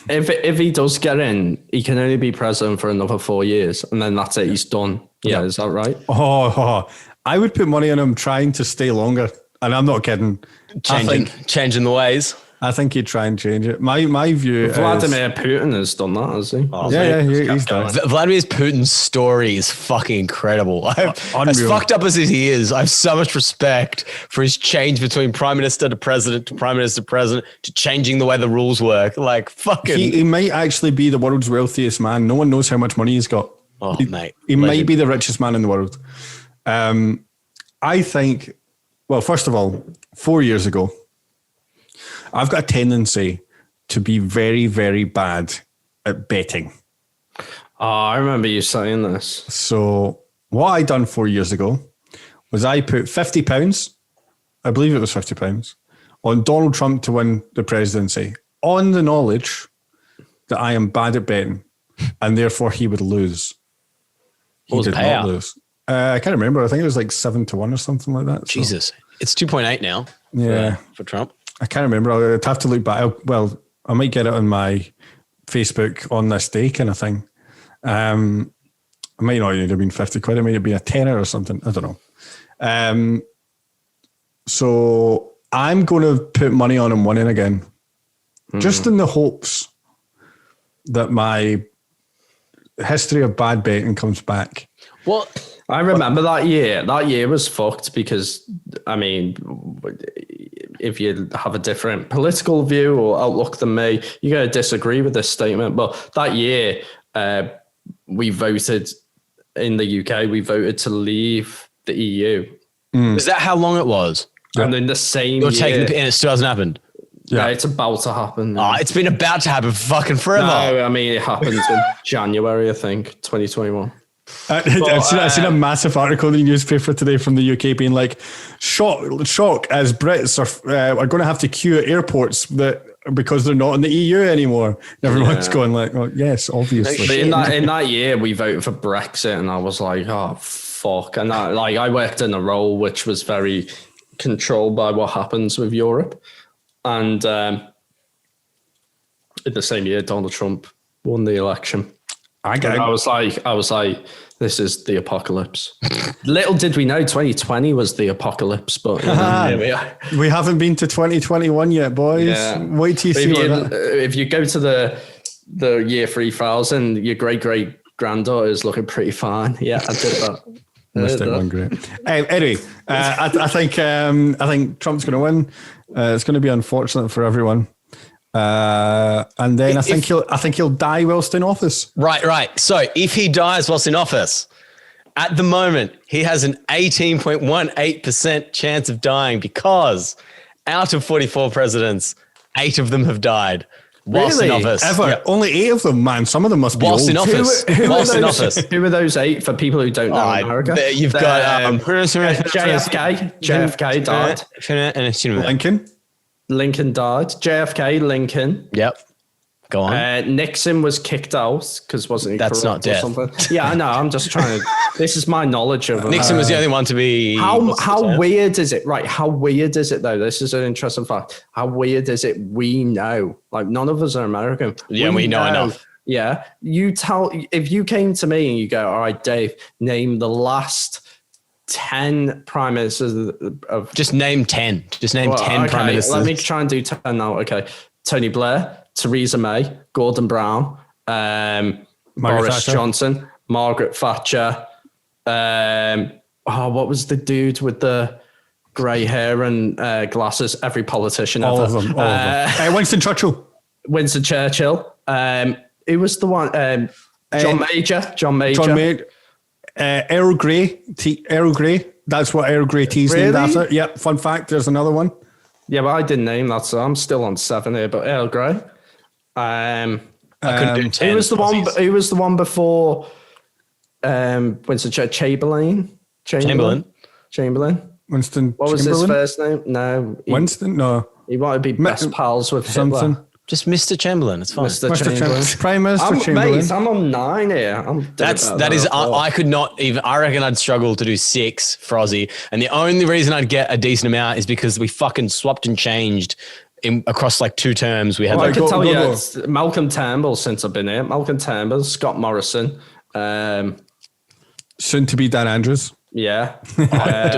If he does get in, he can only be president for another 4 years, and then that's it. He's done. Yeah, is that right? I would put money on him trying to stay longer, and I'm not kidding. Changing the ways. I think he'd try and change it. My view. Vladimir Putin has done that, has he? Oh, He's done. Vladimir Putin's story is fucking incredible. As Unreal. fucked up as he is, I have so much respect for his change between prime minister to president to prime minister to president to changing the way the rules work. Like fucking. He might actually be the world's wealthiest man. No one knows how much money he's got. Mate. He legend. might be the richest man in the world. I think, well, first of all, 4 years ago, I've got a tendency to be very, very bad at betting. Oh, I remember you saying this. So what I done 4 years ago was I put £50, I believe it was £50, on Donald Trump to win the presidency, on the knowledge that I am bad at betting, and therefore he would lose. He What was did the not payout? lose. I can't remember. I think it was like 7-1 or something like that. So, Jesus. It's 2.8 now. Yeah. For Trump. I can't remember. I'd have to look back. I might get it on my Facebook on this day kind of thing. It might not even have been 50 quid. It might have been a tenner or something. I don't know. So I'm going to put money on him winning again, just in the hopes that my history of bad betting comes back. Well, I remember that year. That year was fucked because, I mean, if you have a different political view or outlook than me, you're going to disagree with this statement. But that year, we voted in the UK, we voted to leave the EU. is that how long it was? And in the same You're year, taking the and it still hasn't happened. yeah, it's about to happen. Oh, it's been about to happen fucking forever. No, I mean, it happened in January, I think, 2021. I've seen a massive article in the newspaper today from the UK being like, shock as Brits are going to have to queue at airports because they're not in the EU anymore. And everyone's going like, well, yes, obviously. But in that year, we voted for Brexit, and I was like, oh, fuck. And I worked in a role which was very controlled by what happens with Europe. And in the same year, Donald Trump won the election. I was like, this is the apocalypse. Little did we know 2020 was the apocalypse, but here we are. We haven't been to 2021 yet, boys. Yeah. Wait till you see If you go to the year 3000, your great granddaughter is looking pretty fine. Yeah, I did that. Missed it one great. Anyway, I think Trump's going to win. It's going to be unfortunate for everyone. And then I think he'll die whilst in office. Right. So if he dies whilst in office, at the moment, he has an 18.18% chance of dying because out of 44 presidents, 8 of them have died whilst in office. Ever? Yep. Only 8 of them, man. Some of them must be Whilst old. in office. Whilst in office. Who are those 8 for people who don't know America? You've got JFK. JFK died. And Lincoln. Lincoln died. JFK, Lincoln. Yep. Go on. Nixon was kicked out because wasn't he That's corrupt not death. or something? Yeah, I know. I'm just trying to. This is my knowledge of Nixon was the only one to be. How weird is it? Right. How weird is it though? This is an interesting fact. How weird is it? We know, like none of us are American. Yeah, we know enough. Yeah. If you came to me and you go, all right, Dave, name the last 10 prime ministers of. Just name 10. Just name 10 prime ministers. Let me try and do 10 now. Okay. Tony Blair, Theresa May, Gordon Brown, Boris Johnson, Margaret Thatcher. What was the dude with the grey hair and glasses? Every politician all ever. of them. Winston Churchill. Winston Churchill. Who was the one? John Major. Earl Grey. Earl Grey. That's what Earl Grey tea is named after. Yep. Fun fact. There's another one. Yeah, but I didn't name that, so I'm still on 7 here. But Earl Grey. I couldn't do 10. Who was the one? Who was the one before? Winston Chamberlain. Winston. What was his first name? No. Winston. No. He wanted to be best pals with something. Hitler. Just Mr. Chamberlain. It's fine. Mr. Chamberlain. Prime Minister Chamberlain. Mate, I'm on 9 here. I could not even. I reckon I'd struggle to do 6 Frozzy, and the only reason I'd get a decent amount is because we fucking swapped and changed across like 2 terms. We had. I can tell you, it's Malcolm Turnbull since I've been here. Malcolm Turnbull, Scott Morrison, soon to be Dan Andrews. Yeah.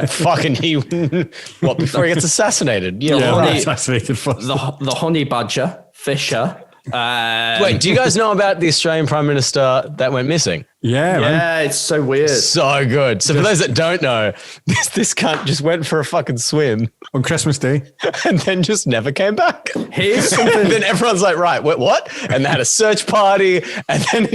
Fucking before he gets assassinated? Assassinated first. The honey badger, Fisher. Wait, do you guys know about the Australian Prime Minister that went missing? Yeah, man. It's so weird. So good. So for those that don't know, this cunt just went for a fucking swim on Christmas Day and then just never came back. Here's something. Then everyone's like, right, what? And they had a search party, and then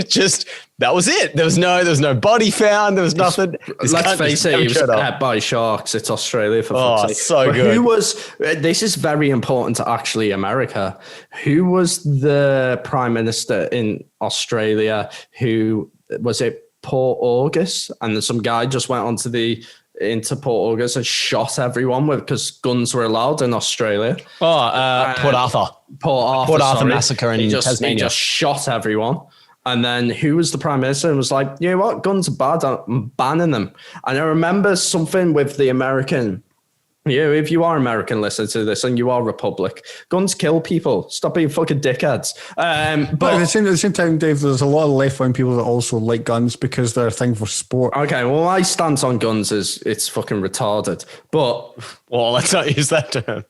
that was it. There was no body found. There was nothing. Let's face it, he was ate by sharks. It's Australia for fuck's sake. So good. This is very important to actually America. Who was the Prime Minister in Australia who was it Port August? And then some guy just went into Port August and shot everyone because guns were allowed in Australia. Port Arthur. Port Arthur massacre in Tasmania. He just shot everyone. And then who was the Prime Minister and was like, you know what, guns are bad, I'm banning them. And I remember something with the American, if you are American, listen to this, and you are Republic, guns kill people. Stop being fucking dickheads. But at the same time, Dave, there's a lot of left-wing people that also like guns because they're a thing for sport. Okay, well, my stance on guns is it's fucking retarded. But let's not use that term.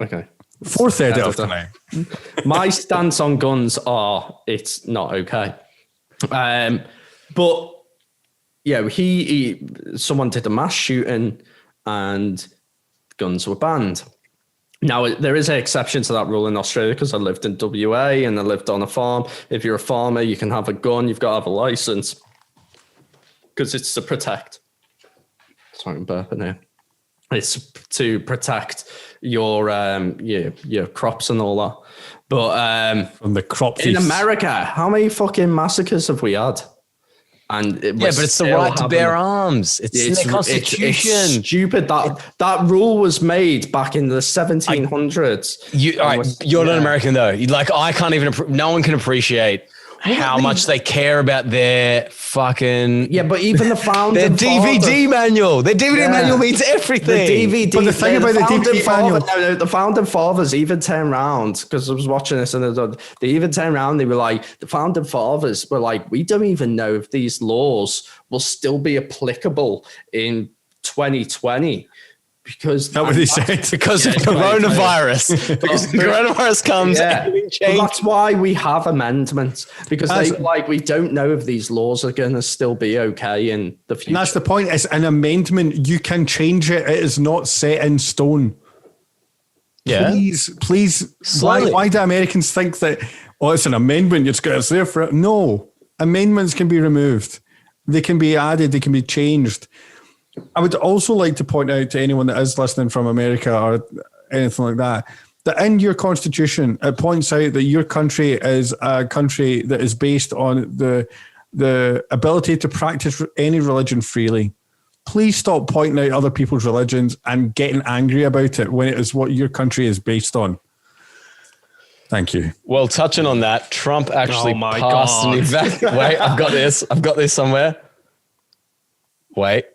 Okay. 4th edit of tonight. My stance on guns it's not okay. But yeah, someone did a mass shooting and guns were banned. Now, there is an exception to that rule in Australia because I lived in WA and I lived on a farm. If you're a farmer, you can have a gun. You've got to have a license because it's to protect. Sorry, I'm burping here. It's to protect your crops and all that. But from the crop in America, how many fucking massacres have we had? And but it's the right to bear arms. It's in the Constitution. It's stupid. That rule was made back in the 1700s. You're not American though. I can't even. No one can appreciate how much they care about their fucking but even the founding their DVD manual. Their DVD manual means everything. The DVD. But the thing about the DVD manual, the founding fathers even turned around because I was watching this and they even turned around. They were like, the founding fathers were like, we don't even know if these laws will still be applicable in 2020. Because that what they said. Because of coronavirus. Because the coronavirus comes, everything changes. That's why we have amendments. Because we don't know if these laws are going to still be okay in the future. And that's the point. It's an amendment. You can change it. It is not set in stone. Yeah. Please. Why do Americans think that? It's an amendment. It's there for it. No, amendments can be removed. They can be added. They can be changed. I would also like to point out to anyone that is listening from America or anything like that in your constitution, it points out that your country is a country that is based on the ability to practice any religion freely. please stop pointing out other people's religions and getting angry about it when it is what your country is based on. Thank you. Well, touching on that, Trump actually passed an evacuation. Wait, I've got this. I've got this somewhere. Wait.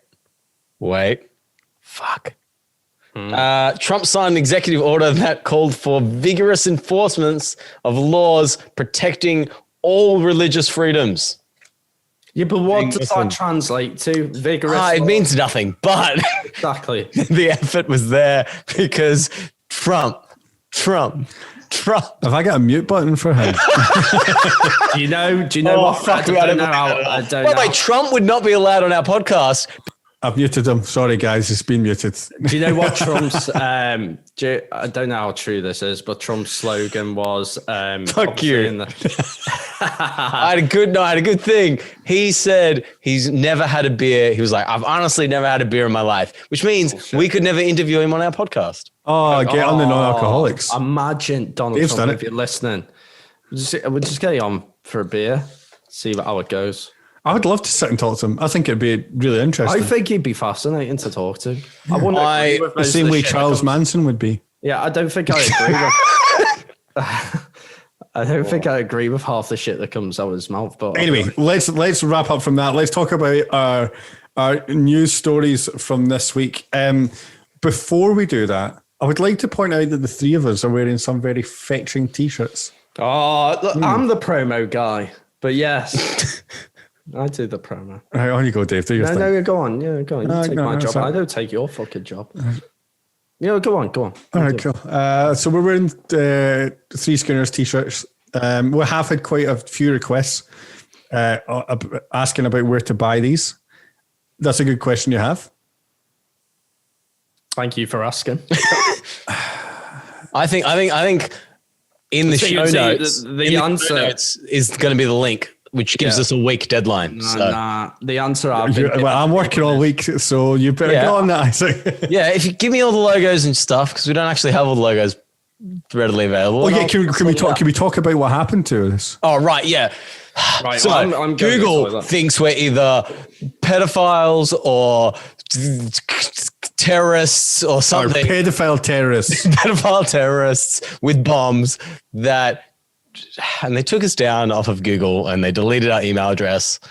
Fuck. Trump signed an executive order that called for vigorous enforcements of laws protecting all religious freedoms. Yeah, but what does that translate to? Vigorous. It means nothing, but exactly. The effort was there because Trump. Have I got a mute button for him? Do you know what? Fuck, I don't know. By the way, Trump would not be allowed on our podcast. I've muted him. Sorry, guys. It's been muted. Do you know what Trump's, I don't know how true this is, but Trump's slogan was, fuck you. I had a good thing. He said he's never had a beer. He was like, I've honestly never had a beer in my life, which means we could never interview him on our podcast. Get on the non-alcoholics. Imagine Donald Dave's Trump, if you're listening. We'll just get you on for a beer, see how it goes. I would love to sit and talk to him. I think it'd be really interesting. I think he'd be fascinating to talk to. I wouldn't agree with the same way Charles Manson would be. Yeah, I don't think I agree with. I don't think I agree with half the shit that comes out of his mouth. But anyway, let's wrap up from that. Let's talk about our news stories from this week. Before we do that, I would like to point out that the three of us are wearing some very fetching t-shirts. Oh, look, I'm the promo guy, but yes. I do the promo. All right, on you go, Dave. Do your thing. No, go on. Yeah, go on. You take my job. Sorry. I don't take your fucking job. Yeah, go on. All right, cool. So we're wearing Three Schooners t-shirts. We have had quite a few requests asking about where to buy these. That's a good question you have. Thank you for asking. I think in the show notes, the answer is going to be the link, which gives us a week deadline. The answer I'm working all week, so you better go on that, Isaac. Yeah, if you give me all the logos and stuff, because we don't actually have all the logos readily available. Oh yeah, can we talk about what happened to us? Oh right, yeah. Right, so I'm Google thinks we're either pedophiles or terrorists or something. Pedophile terrorists. Pedophile terrorists with bombs and they took us down off of Google and they deleted our email address.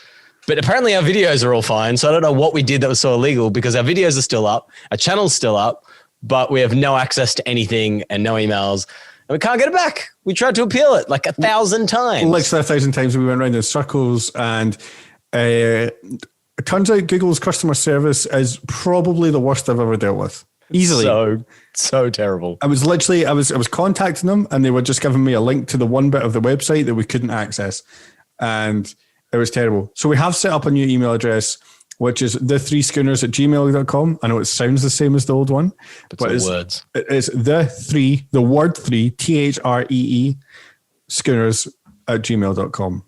But apparently our videos are all fine. So I don't know what we did that was so illegal, because our videos are still up, our channel's still up, but we have no access to anything and no emails. And we can't get it back. We tried to appeal it like 1,000 times. Literally 1,000 times. We went around in circles, and it turns out Google's customer service is probably the worst I've ever dealt with. Easily. So terrible. I was contacting them, and they were just giving me a link to the one bit of the website that we couldn't access. And it was terrible. So we have set up a new email address, which is thethreeschooners@gmail.com. I know it sounds the same as the old one, but it's words. It's the word three, THREE, schooners@gmail.com.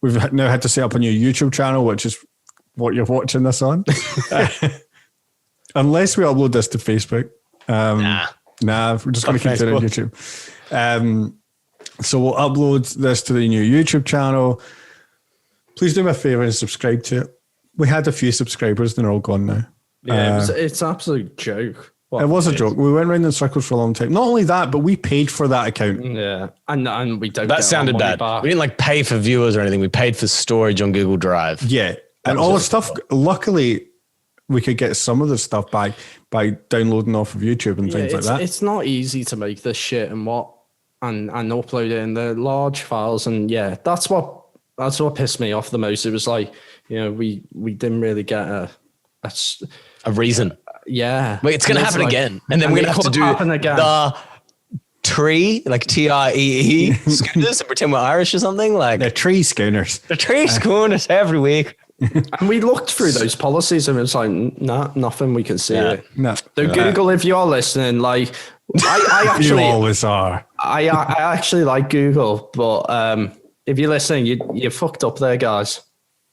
We've now had to set up a new YouTube channel, which is what you're watching this on. Unless we upload this to Facebook. Nah, we're just going to keep it on YouTube. So we'll upload this to the new YouTube channel. Please do me a favor and subscribe to it. We had a few subscribers and they're all gone now. Yeah, it's an absolute joke. It was a joke. We went around in circles for a long time. Not only that, but we paid for that account. Yeah, and we don't. That sounded bad. Back. We didn't pay for viewers or anything. We paid for storage on Google Drive. Yeah, and all the stuff. Luckily, we could get some of the stuff back by downloading off of YouTube and things like that. It's not easy to make this shit and upload it in the large files, and that's what pissed me off the most. It was like, we didn't really get a reason. Yeah. Wait, it's going to happen again. And then we're going to have to do the tree, like TREE Schooners, and pretend we're Irish or something. Like the Tree Schooners. The Tree Schooners every week. And we looked through those policies and it's like, nothing we can see. No. So Google, if you're listening, like, I actually... You always are. I actually like Google, but if you're listening, you fucked up there, guys.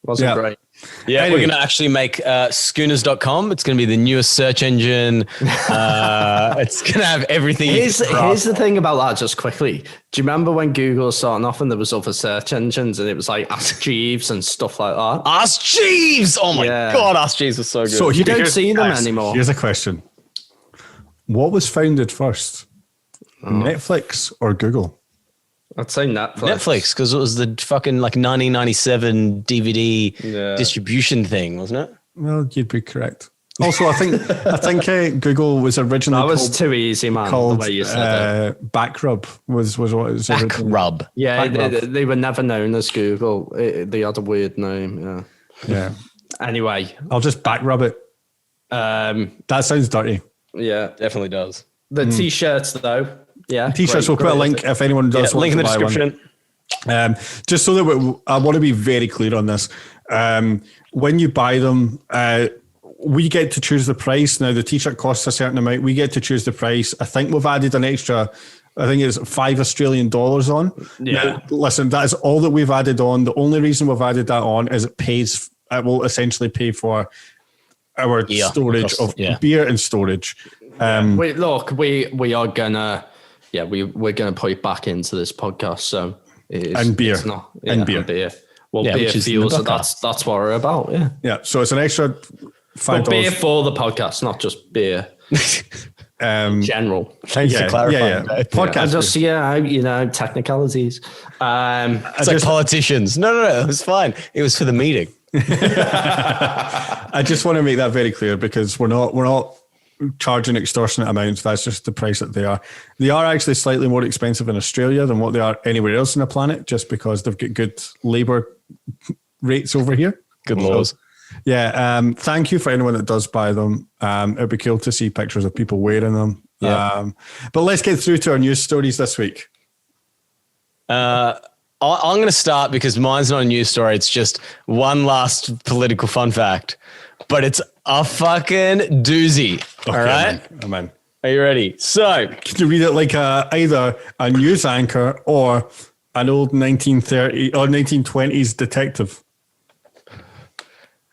Wasn't great. Yeah, Anyway. we're going to actually make Schooners.com. It's going to be the newest search engine. It's going to have everything. Here's the thing about that, just quickly. Do you remember when Google was starting off and there was other search engines and it was like Ask Jeeves and stuff like that? Ask Jeeves! Oh my God, Ask Jeeves was so good. So You don't see them anymore. Here's a question. What was founded first? Netflix or Google? I'd say Netflix. Netflix, because it was the fucking like 1997 DVD distribution thing, wasn't it? Well, you'd be correct. Also, I think Google was originally That was too easy, man. called the way you said it. Backrub was what it was originally. Backrub. Yeah, Backrub. they were never known as Google. They had a weird name. Yeah. Yeah. Anyway, I'll just backrub it. That sounds dirty. yeah. Definitely does. The t-shirts, though. Yeah. T-shirts, we'll put a link if anyone does want Link in to the buy one. description. Just so that I want to be very clear on this. When you buy them, we get to choose the price. Now, the t-shirt costs a certain amount. We get to choose the price. I think we've added an extra, I think it's $5 Australian on. Yeah. Now, listen, that is all that we've added on. The only reason we've added that on is it will essentially pay for our storage of beer and storage. Wait, look, we are gonna, we're gonna put it back into this podcast. So it is, and beer, it's not, and beer. Well, beer feels that's what we're about. Yeah. Yeah. So it's an extra $5. Beer for the podcast, not just beer. General. Thanks for clarifying. Yeah. Podcast. Just technicalities. It's like politicians. No, it was fine. It was for the meeting. I just want to make that very clear because we're not charging extortionate amounts. That's just the price that they are. They are actually slightly more expensive in Australia than what they are anywhere else on the planet, just because they've got good labour rates over here. Good laws. Yeah. Thank you for anyone that does buy them. It'd be cool to see pictures of people wearing them. Yeah. But let's get through to our news stories this week. I'm going to start because mine's not a news story. It's just one last political fun fact, but it's a fucking doozy. Okay, all right. I'm in. Are you ready? So Can you read it like either a news anchor or an old 1930 or 1920s detective?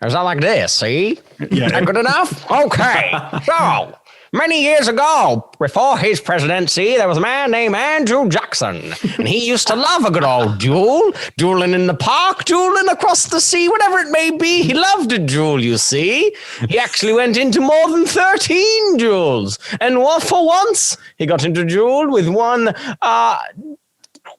Is that like this, see? Yeah. That good enough? Okay. So, many years ago, before his presidency, there was a man named Andrew Jackson. And he used to love a good old duel. Dueling in the park, dueling across the sea, whatever it may be. He loved a duel, you see. He actually went into more than 13 duels. And for once, he got into a duel with one...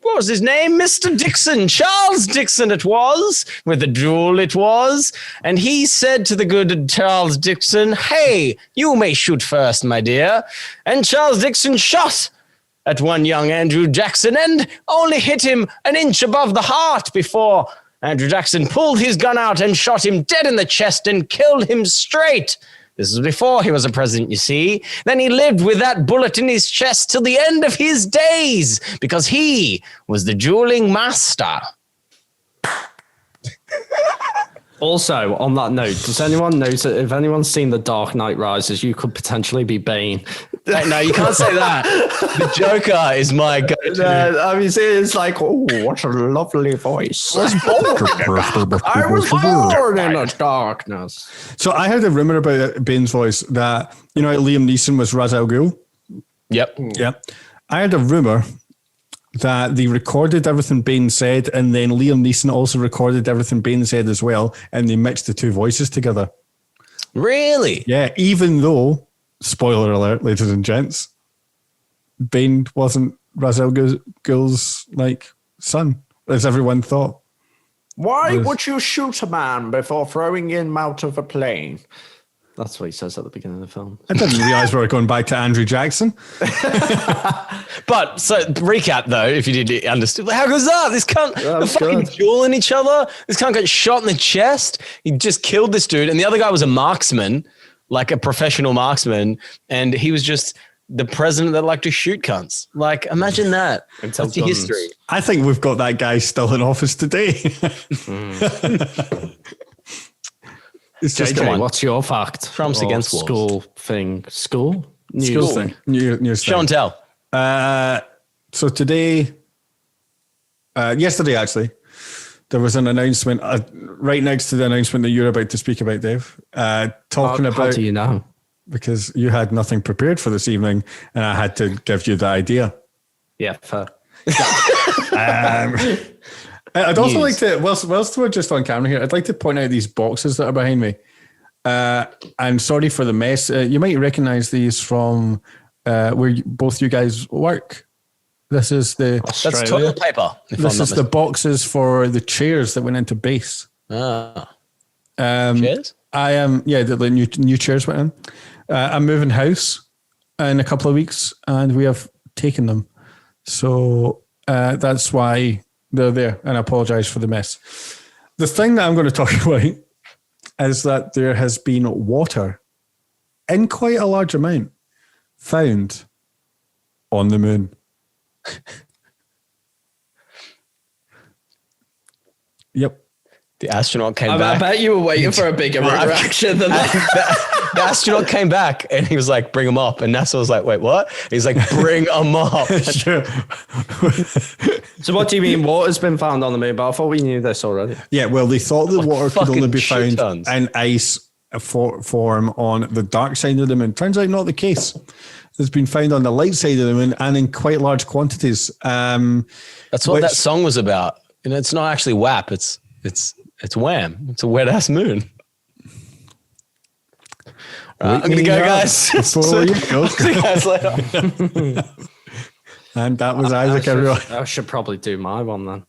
what was his name? Mr. Dixon, Charles Dixon it was, with a duel it was. And he said to the good Charles Dixon, hey, you may shoot first, my dear. And Charles Dixon shot at one young Andrew Jackson and only hit him an inch above the heart before Andrew Jackson pulled his gun out and shot him dead in the chest and killed him straight. This was before he was a president, you see. Then he lived with that bullet in his chest till the end of his days because he was the dueling master. Also, on that note, does anyone know that if anyone's seen The Dark Knight Rises, you could potentially be Bane? no, you can't say that. The Joker is my go-to. I mean, it's like, oh, what a lovely voice. I was born in the darkness. So I heard a rumor about Bane's voice that, Liam Neeson was Ra's al Ghul. Yep. Yeah. I heard a rumor that they recorded everything Bane said, and then Liam Neeson also recorded everything Bane said as well, and they mixed the two voices together. Really? Yeah, even though, spoiler alert, ladies and gents, Bane wasn't Ra's al Ghul's son, as everyone thought. Why would you shoot a man before throwing him out of a plane? That's what he says at the beginning of the film. I didn't realize we were going back to Andrew Jackson. But so recap though, if you did understand, how goes that? This cunt, they're fucking dueling each other. This cunt got shot in the chest. He just killed this dude, and the other guy was a marksman, like a professional marksman, and he was just the president that liked to shoot cunts. Like, imagine that. That's the history. I think we've got that guy still in office today. It's just JJ, what's your fact? Trump's against wars. School thing. School? News School thing. News Show and tell. So today, yesterday actually, there was an announcement right next to the announcement that you're about to speak about, Dave, talking about. How do you know? Because you had nothing prepared for this evening, and I had to give you the idea. Yeah, fair. I'd also like to, whilst we're just on camera here, I'd like to point out these boxes that are behind me. And sorry for the mess. You might recognize these from where both you guys work. This is That's toilet paper. This is the boxes for the chairs that went into base. Chairs? I am, the new chairs went in. I'm moving house in a couple of weeks, and we have taken them. So that's why they're there, and I apologize for the mess. The thing that I'm going to talk about is that there has been water in quite a large amount found on the moon. Yep. The astronaut came back. I bet you were waiting for a bigger reaction than that. The astronaut came back and he was like, bring them up. And NASA was like, wait, what? He's like, bring them up. Sure. So what do you mean water's been found on the moon? But I thought we knew this already. Yeah, well, they thought the water could only be fucking found shit tons. in ice form on the dark side of the moon. Turns out not the case. It's been found on the light side of the moon and in quite large quantities. That's what that song was about. And it's not actually WAP. It's Wham. It's a wet ass moon. I'm going to go, guys. Before you go. See you guys later. And that was Isaac, everyone. I should probably do my one then.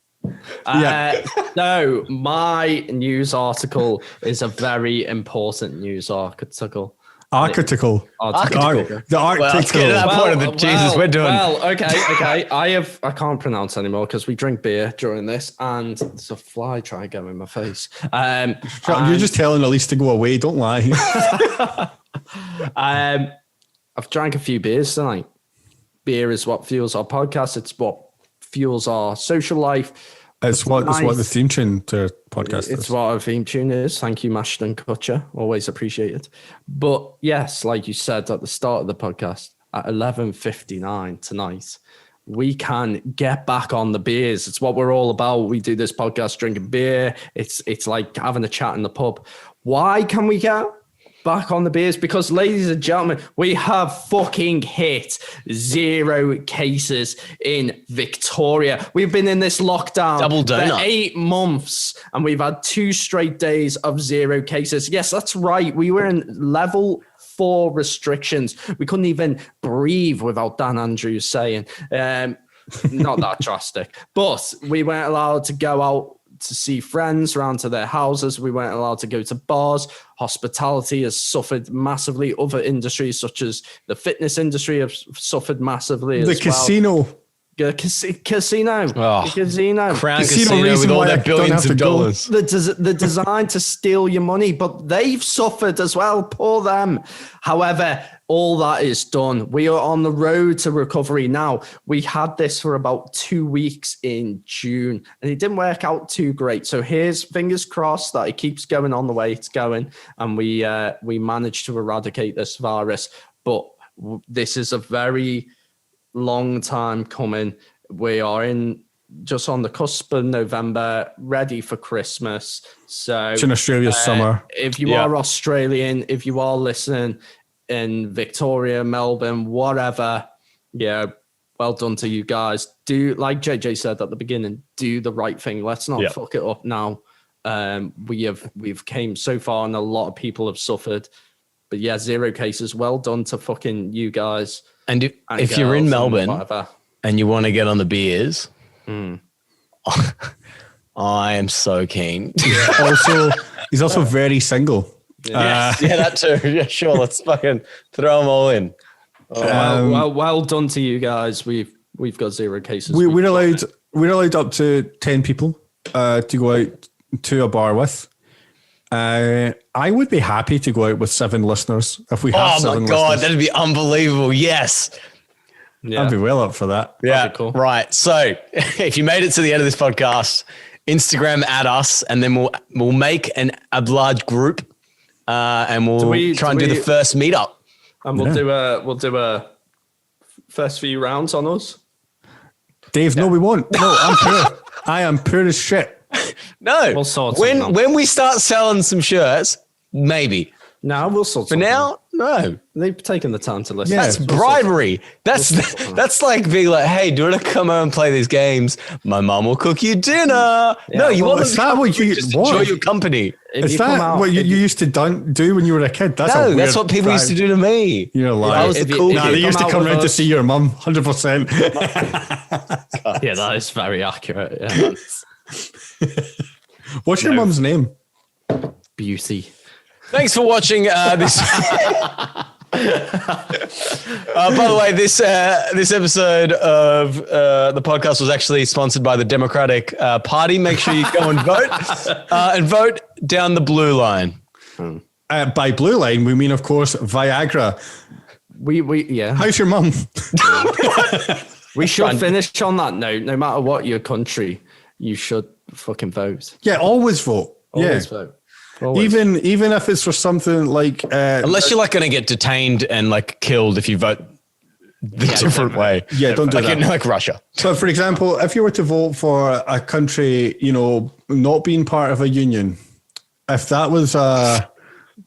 Yeah. No, my news article is a very important news article. Architical. The Well, let's get to that point of the Jesus we're doing. Well, okay. I can't pronounce anymore because we drink beer during this, and there's a fly trying to go in my face. You're just telling Elise to go away. Don't lie. I've drank a few beers tonight. Beer is what fuels our podcast. It's what fuels our social life. It's what the theme tune to our podcast is. It's what our theme tune is. Thank you, Mashd'n'Kutcher. Always appreciated. But yes, like you said at the start of the podcast, at 11:59 tonight, we can get back on the beers. It's what we're all about. We do this podcast drinking beer. It's like having a chat in the pub. Why can we get back on the beers? Because, ladies and gentlemen, we have fucking hit 0 cases in Victoria. We've been in this lockdown for 8 months, and we've had 2 straight days of 0 cases. Yes, that's right. We were in level 4 restrictions. We couldn't even breathe without Dan Andrews saying. Not that drastic, but we weren't allowed to go out to see friends around to their houses. We weren't allowed to go to bars. Hospitality has suffered massively. Other industries such as the fitness industry have suffered massively. The casino. Casino. Oh, the casino. Crown Casino with all their billions of dollars. They're designed to steal your money, but they've suffered as well. Poor them. However, all that is done. We are on the road to recovery now. We had this for about 2 weeks in June, and it didn't work out too great. So here's fingers crossed that it keeps going on the way it's going, and we managed to eradicate this virus. But this is a very long time coming. We are just on the cusp of November, ready for Christmas. So it's in Australia's summer. If you are Australian, if you are listening in Victoria, Melbourne, whatever, well done to you guys. Do, like JJ said at the beginning, do the right thing. Let's not fuck it up now. We've came so far, and a lot of people have suffered. But 0 cases. Well done to fucking you guys. And if you're in Melbourne and you want to get on the beers, I am so keen. He's also very single. That too. Yeah, sure. Let's fucking throw them all in. Well done to you guys. We've got 0 cases. We're allowed up to 10 people to go out to a bar with. I would be happy to go out with 7 listeners if we have 7 listeners. Oh my God, that'd be unbelievable. Yes. I'd be well up for that. Yeah, cool. Right. So if you made it to the end of this podcast, Instagram at us, and then we'll make a large group, and we'll try and do the first meetup. And we'll do a first few rounds on us. Dave, no, we won't. No, I'm poor. I am poor as shit. No. We'll sort something out. When we start selling some shirts, maybe. No, we'll sort For something now, out. no. They've taken the time to listen. Yeah. That's bribery. That's like being like, hey, do you want to come over and play these games? My mom will cook you dinner. No, you well, want is to that what you just want? enjoy your company. If Is you come that out- what you if you- used to do when you were a kid? That's a No, weird that's what people used to do to me. You're I lying. was the If you- cool if Nah, kid. they used to come come out round with to us- see your mum, 100%. Yeah, that is very accurate. Yeah. What's your mum's name? Beauty. Thanks for watching this. By the way, this episode of the podcast was actually sponsored by the Democratic Party. Make sure you go and vote down the blue line. By blue line, we mean, of course, Viagra. Yeah. How's your mum? We should finish on that note. No matter what your country, you should fucking vote. Yeah, always vote. Always Yeah. vote. Always. Even if it's for something like Unless you're like going to get detained and like killed if you vote the different way. Yeah, don't do like that. in like Russia. So, for example, if you were to vote for a country, not being part of a union, if that was a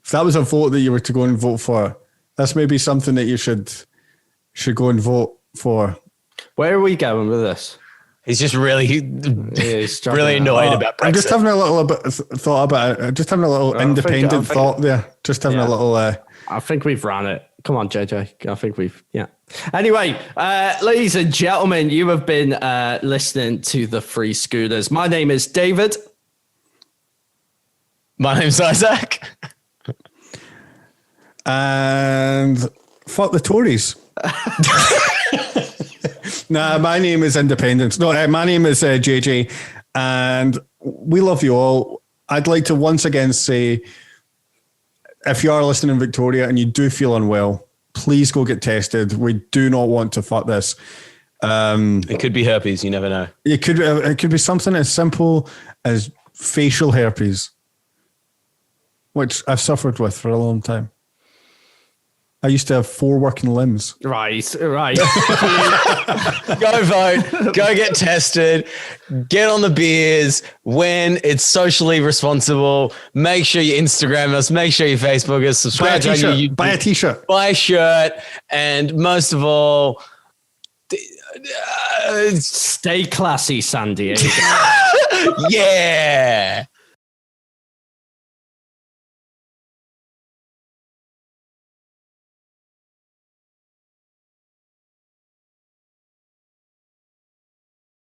vote that you were to go and vote for, that's maybe something that you should go and vote for. Where are we going with this? He's just really, He's really annoyed about Brexit. I'm just having a little bit of thought about it. Just having a little independent I think- thought there. Just having a little. I think we've ran it. Come on, JJ. I think yeah. Anyway, ladies and gentlemen, you have been listening to the Three Schooners. My name is David. My name's Isaac. And fuck the Tories. Nah, my name is Independence. No, my name is JJ, and we love you all. I'd like to once again say, if you are listening in Victoria and you do feel unwell, please go get tested. We do not want to fuck this. It could be herpes. You never know. It could be something as simple as facial herpes, which I've suffered with for a long time. I used to have 4 working limbs. Right. Go vote. Go get tested. Get on the beers when it's socially responsible. Make sure you Instagram us. Make sure you Facebook us. Subscribe to our YouTube. Buy a t-shirt. Buy a shirt. And most of all, Stay classy, San Diego. yeah.